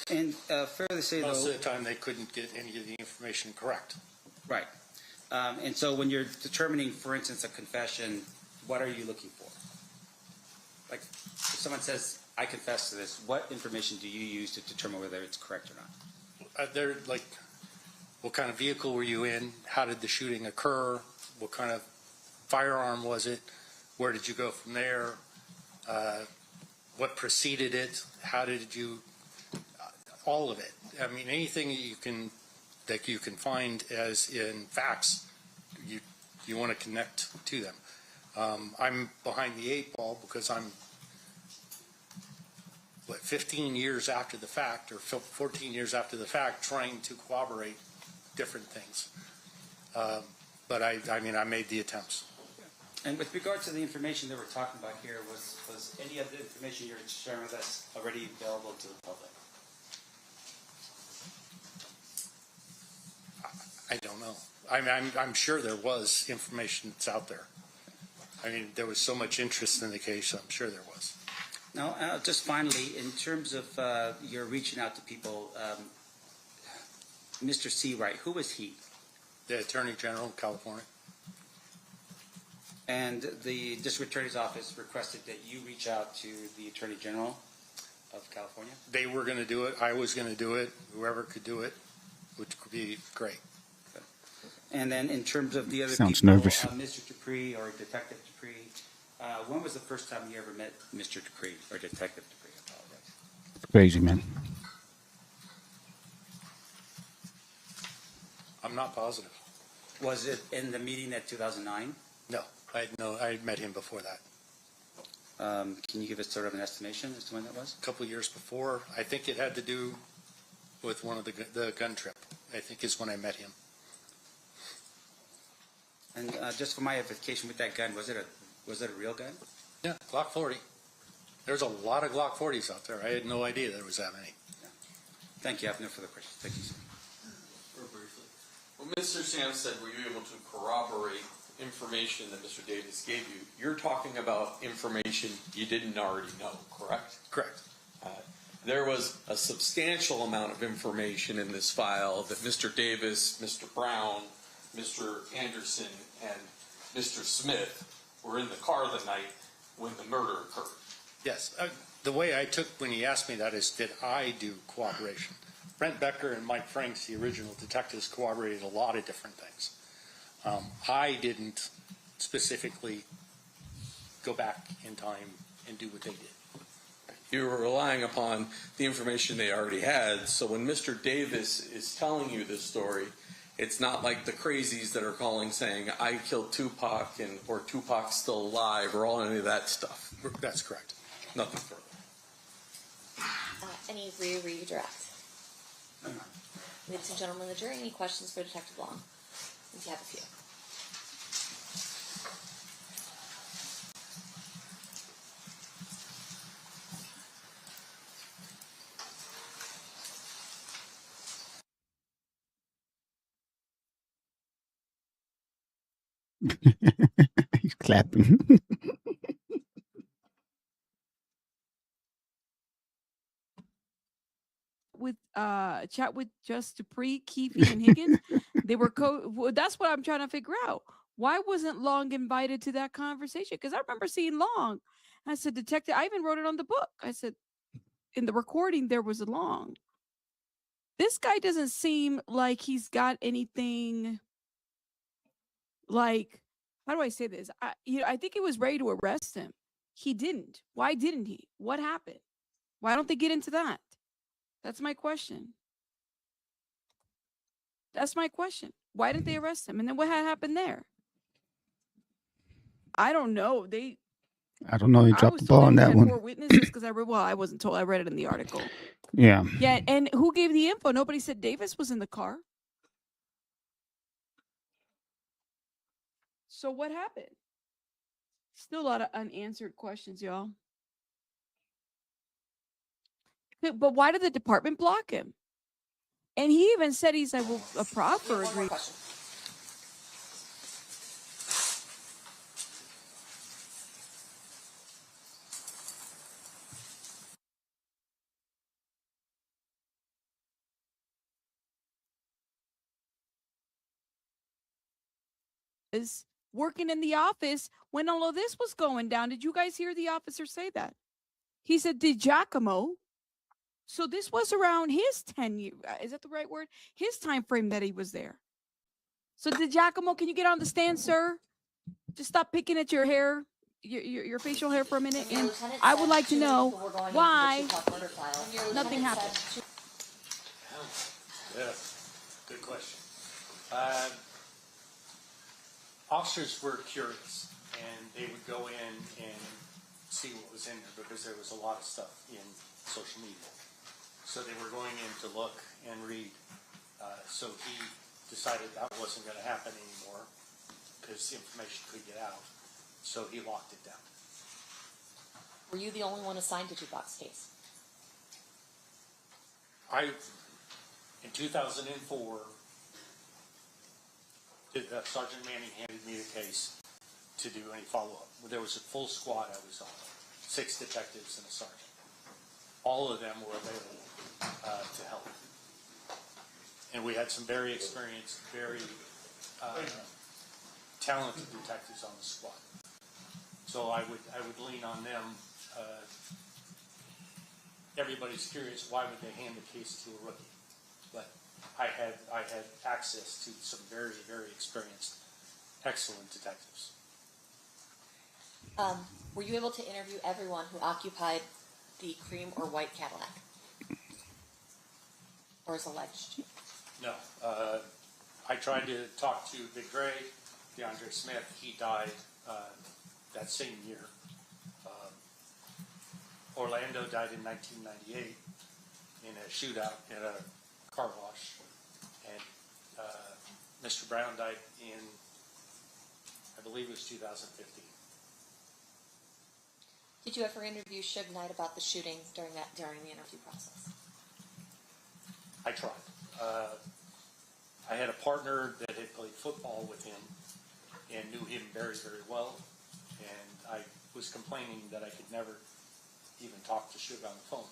And fair to say, most though, of the time they couldn't get any of the information correct. Right. And so when you're determining, for instance, a confession, what are you looking for? Like, if someone says, I confess to this, what information do you use to determine whether it's correct or not? They're like, what kind of vehicle were you in? How did the shooting occur? What kind of firearm was it? Where did you go from there? What preceded it? How did you? All of it. I mean, anything that you can find as in facts, you want to connect to them. I'm behind the eight ball because I'm 15 years after the fact, or 14 years after the fact, trying to corroborate different things. But I mean, I made the attempts. And with regard to the information that we're talking about here, was any of the information you're sharing with us already available to the public? I don't know. I'm sure there was information that's out there. I mean, there was so much interest in the case, I'm sure there was. Now, just finally, in terms of your reaching out to people, Mr. Seawright, who was he? The Attorney General of California. And the District Attorney's Office requested that you reach out to the Attorney General of California? They were going to do it. I was going to do it. Whoever could do it would be great. Okay. And then in terms of the other Sounds people, nervous. Mr. Dupree or Detective Dupree, when was the first time you ever met Mr. Dupree or Detective Dupree? I apologize. It's crazy, man. I'm not positive. Was it in the meeting at 2009? No, I met him before that. Can you give us sort of an estimation as to when that was? A couple of years before. I think it had to do with one of the gun trip. I think is when I met him. And just for my edification, with that gun, was it a real gun? Yeah, Glock 40. There's a lot of Glock 40s out there. I had no idea there was that many. Yeah. Thank you. I have no further questions. Thank you, sir. Real briefly. Well, Mr. Sam said, were you able to corroborate information that Mr. Davis gave you? You're talking about information you didn't already know, correct? Correct. There was a substantial amount of information in this file that Mr. Davis, Mr. Brown, Mr. Anderson, and Mr. Smith were in the car the night when the murder occurred. Yes. The way I took when he asked me that is, did I do cooperation? Brent Becker and Mike Franks, the original detectives, corroborated a lot of different things. I didn't specifically go back in time and do what they did. You were relying upon the information they already had, so when Mr. Davis is telling you this story, it's not like the crazies that are calling saying, I killed Tupac or Tupac's still alive or all any of that stuff. That's correct. Nothing further. Any redirect? Ladies and gentlemen of the jury, any questions for Detective Long? If you have a few. He's clapping. With chat with just Dupree, Keefe, and Higgins. They were that's what I'm trying to figure out. Why wasn't Long invited to that conversation? Because I remember seeing Long. I said, Detective, I even wrote it on the book. I said, in the recording, there was a Long. This guy doesn't seem like he's got anything like, how do I say this? I think it was ready to arrest him. He didn't. Why didn't he? What happened? Why don't they get into that? That's my question. That's my question. Why didn't they arrest him? And then what had happened there? I don't know. I don't know. He I dropped was the told ball on they that had one. 4 witnesses because I wasn't told. I read it in the article. Yeah. Yeah, and who gave the info? Nobody said Davis was in the car. So what happened? Still a lot of unanswered questions, y'all. But why did the department block him? And he even said he's like, well, a proffer agreed. Is working in the office when all of this was going down. Did you guys hear the officer say that? He said, DiGiacomo. So this was around his 10-year, is that the right word? His time frame that he was there. So DiGiacomo, can you get on the stand, sir? Just stop picking at your hair, your facial hair for a minute. And I would like to know why nothing happened. Yeah, good question. Officers were curious, and they would go in and see what was in there because there was a lot of stuff in social media. So they were going in to look and read. So he decided that wasn't going to happen anymore because information could get out. So he locked it down. Were you the only one assigned to Tupac's case? In 2004, Sergeant Manning handed me the case to do any follow-up. There was a full squad I was on, 6 detectives and a sergeant. All of them were available to help. And we had some very experienced, very talented detectives on the squad. So I would lean on them. Everybody's curious, why would they hand the case to a rookie? But I had access to some very, very experienced, excellent detectives. Were you able to interview everyone who occupied the cream or white Cadillac? Or is alleged? No. I tried to talk to Big Gray, DeAndre Smith. He died that same year. Orlando died in 1998 in a shootout at a car wash. And Mr. Brown died in, I believe it was 2015. Did you ever interview Suge Knight about the shooting during the interview process? I tried. I had a partner that had played football with him and knew him very, very well. And I was complaining that I could never even talk to Suge on the phone.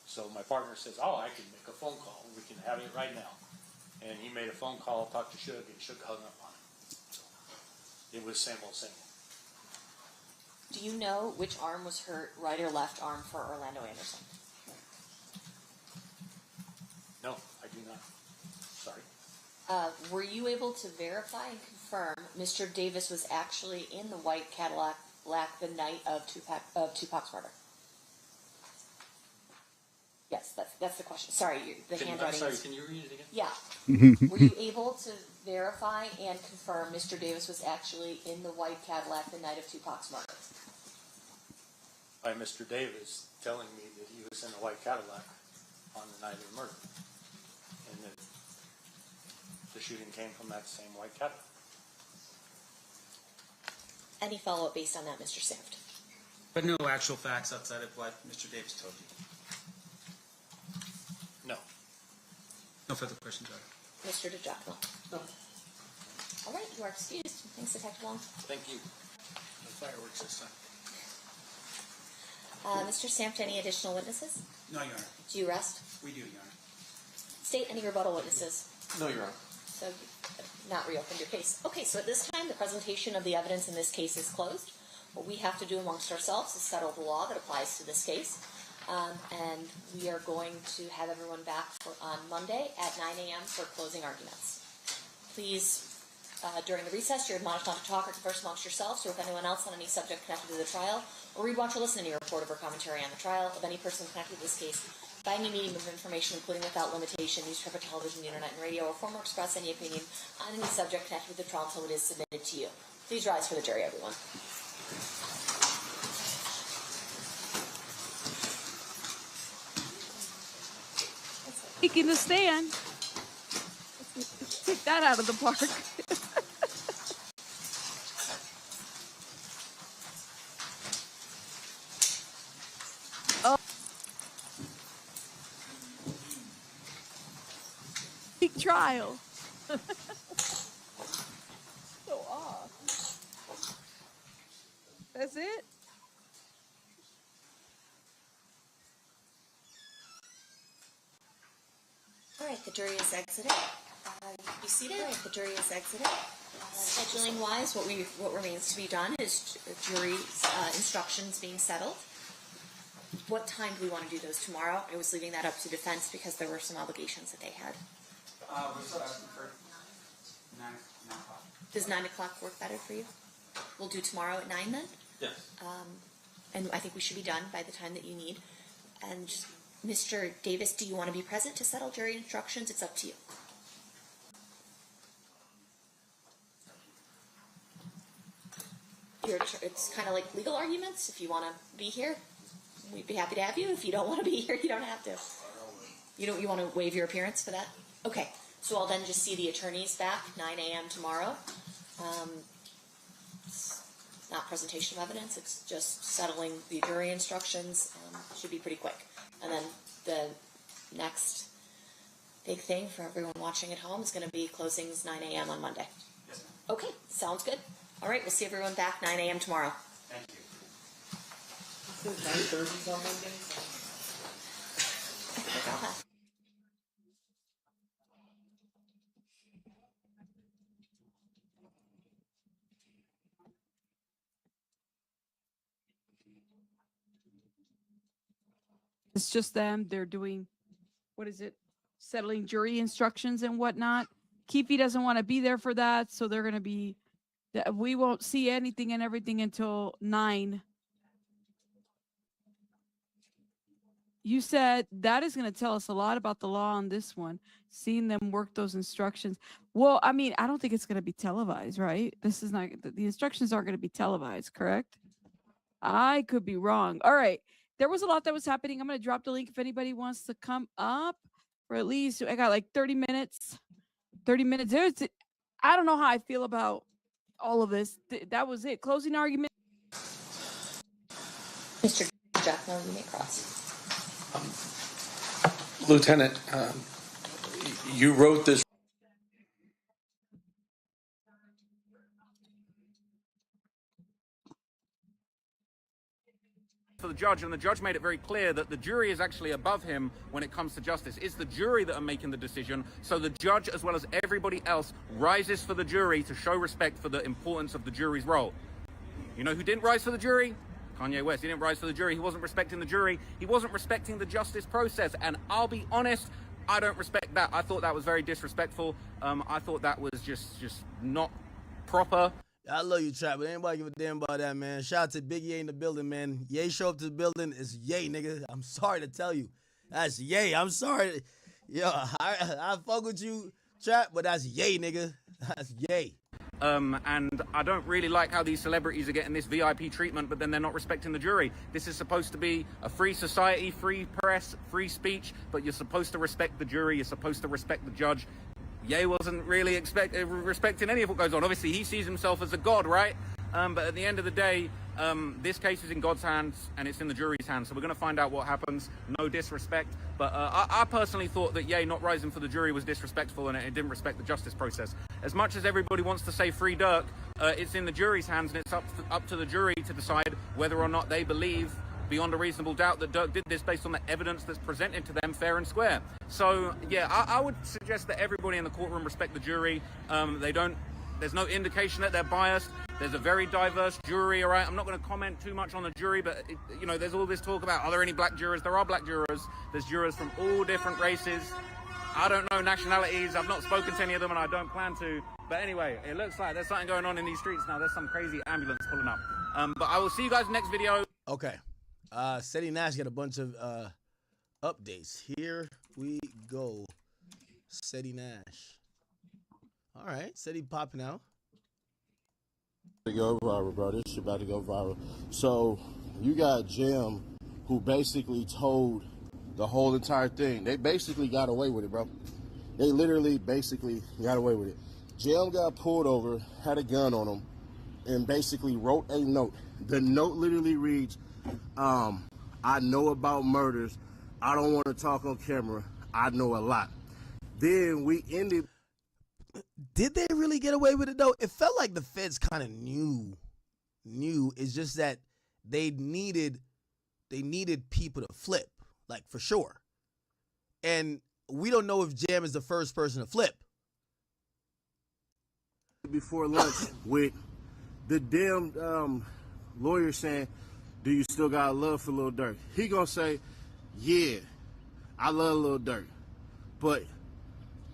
So my partner says, I can make a phone call. We can have it right now. And he made a phone call, talked to Suge, and Suge hung up on him. So it was same old, same old. Do you know which arm was hurt, right or left arm, for Orlando Anderson? No, I do not. Sorry. Were you able to verify and confirm Mr. Davis was actually in the white Cadillac the night of Tupac's murder? Yes, that's the question. Sorry, the handwriting. I'm sorry, can you read it again? Yeah. Were you able to verify and confirm Mr. Davis was actually in the white Cadillac the night of Tupac's murder? By Mr. Davis telling me that he was in a white Cadillac on the night of the murder. And that the shooting came from that same white Cadillac. Any follow-up based on that, Mr. Saft? But no actual facts outside of what Mr. Davis told you? No. No further questions, Doctor. Mr. DiGiacomo? No. All right, you are excused. Thanks, Detective Long. Thank you. No fireworks this time. Mr. Saft, any additional witnesses? No, Your Honor. Do you rest? We do, Your Honor. State any rebuttal witnesses? No, Your Honor. So you've not reopened your case. Okay, so at this time, the presentation of the evidence in this case is closed. What we have to do amongst ourselves is settle the law that applies to this case. And we are going to have everyone back on Monday at 9 a.m. for closing arguments. Please During the recess, you're admonished not to talk or converse amongst yourselves or with anyone else on any subject connected to the trial, or read, watch, or listen to any report or commentary on the trial of any person connected to this case by any medium of information, including without limitation, newspaper, television, internet, and radio, or form or express any opinion on any subject connected with the trial until it is submitted to you. Please rise for the jury, everyone. Taking the stand. Take that out of the park. Oh. Big trial. So off. That's it? All right, the jury is exited. Be seated. All right, the jury is exited. Scheduling wise, what remains to be done is jury's instructions being settled. What time do we want to do those tomorrow? I was leaving that up to defense because there were some obligations that they had. We're still asking for 9 o'clock. Does 9 o'clock work better for you? We'll do tomorrow at 9 then? Yes. And I think we should be done by the time that you need. And Mr. Davis, do you want to be present to settle jury instructions? It's up to you. It's kind of like legal arguments. If you want to be here, we'd be happy to have you. If you don't want to be here, you don't have to. You want to waive your appearance for that? Okay. So I'll then just see the attorneys back 9 a.m. tomorrow. It's not presentation of evidence. It's just settling the jury instructions. Should be pretty quick. And then the next big thing for everyone watching at home is going to be closings 9 a.m. on Monday. Yes, ma'am. Okay, sounds good. All right, we'll see everyone back 9 a.m. tomorrow. Thank you. Is it 9:30 on Monday? It's just them. They're doing, what is it? Settling jury instructions and whatnot. Keefe doesn't want to be there for that, so they're going to be, we won't see anything and everything until 9. You said that is going to tell us a lot about the law on this one, seeing them work those instructions. Well, I mean, I don't think it's going to be televised, right? This is not, the instructions aren't going to be televised, correct? I could be wrong. All right. There was a lot that was happening. I'm going to drop the link if anybody wants to come up for at least, I got like 30 minutes. 30 minutes. I don't know how I feel about all of this. That was it. Closing argument. Mr. Jackman, you may cross. Lieutenant, you wrote this. For the judge, and the judge made it very clear that the jury is actually above him when it comes to justice. It's the jury that are making the decision, so the judge, as well as everybody else, rises for the jury to show respect for the importance of the jury's role. You know who didn't rise for the jury? Kanye West. He didn't rise for the jury. He wasn't respecting the jury. He wasn't respecting the justice process, and I'll be honest, I don't respect that. I thought that was very disrespectful. I thought that was just not proper. I love you, Trap, but anybody give a damn about that, man. Shout out to Big Ye in the building, man. Ye show up to the building, it's Ye, nigga. I'm sorry to tell you. That's Ye. I'm sorry. Yo, I fuck with you, Trap, but that's Ye, nigga. That's Ye. And I don't really like how these celebrities are getting this VIP treatment, but then they're not respecting the jury. This is supposed to be a free society, free press, free speech, but you're supposed to respect the jury. You're supposed to respect the judge. Ye wasn't really respecting any of what goes on. Obviously, he sees himself as a god, right? But at the end of the day, this case is in God's hands and it's in the jury's hands. So we're going to find out what happens. No disrespect. But I personally thought that Ye not rising for the jury was disrespectful and it didn't respect the justice process. As much as everybody wants to say free Durk, it's in the jury's hands and it's up to the jury to decide whether or not they believe beyond a reasonable doubt that Durk did this based on the evidence that's presented to them fair and square. So, yeah, I would suggest that everybody in the courtroom respect the jury. There's no indication that they're biased. There's a very diverse jury, all right? I'm not going to comment too much on the jury, but, there's all this talk about, are there any black jurors? There are black jurors. There's jurors from all different races. I don't know nationalities. I've not spoken to any of them, and I don't plan to. But anyway, it looks like there's something going on in these streets now. There's some crazy ambulance pulling up. But I will see you guys next video. Okay. Seti Nash got a bunch of updates. Here we go. Seti Nash. All right, Seti popping out. To go viral, bro. This shit about to go viral. So you got Jim, who basically told the whole entire thing. They basically got away with it, bro. They literally basically got away with it. Jim got pulled over, had a gun on him, and basically wrote a note. The note literally reads, I know about murders. I don't want to talk on camera. I know a lot. Then we ended. Did they really get away with it though? It felt like the feds kind of knew. It's just that they needed people to flip, like for sure. And we don't know if Jam is the first person to flip. Before lunch with the damn lawyer saying, do you still got love for Lil Durk? He gonna say, yeah, I love Lil Durk. But,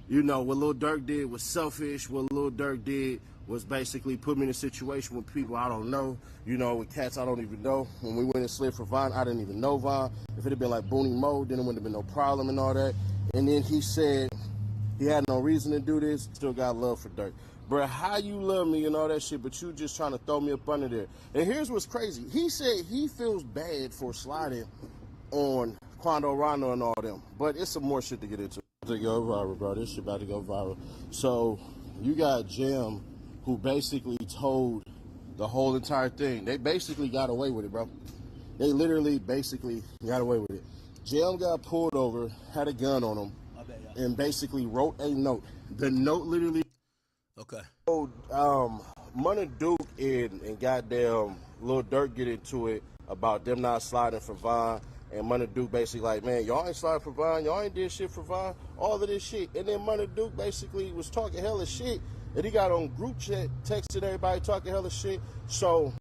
you know, what Lil Durk did was selfish. What Lil Durk did was basically put me in a situation with people I don't know, you know, with cats I don't even know. When we went and slid for Vaughn, I didn't even know Vaughn. If it had been like Booney Mo, then it wouldn't have been no problem and all that. And then he said he had no reason to do this, still got love for Durk. Bruh, how you love me and all that shit, but you just trying to throw me up under there. And here's what's crazy. He said he feels bad for sliding on Quando Rondo and all them. But it's some more shit to get into. To go viral, bro. This shit about to go viral. So you got Jim, who basically told the whole entire thing. They basically got away with it, bro. They literally basically got away with it. Jim got pulled over, had a gun on him, and basically wrote a note. The note literally. Okay. So, Money Duke and goddamn Lil Durk get into it about them not sliding for Vaughn. And Money Duke basically like, man, y'all ain't sliding for Vaughn. Y'all ain't did shit for Vaughn. All of this shit. And then Money Duke basically was talking hella shit. And he got on group chat, texting everybody talking hella shit. So,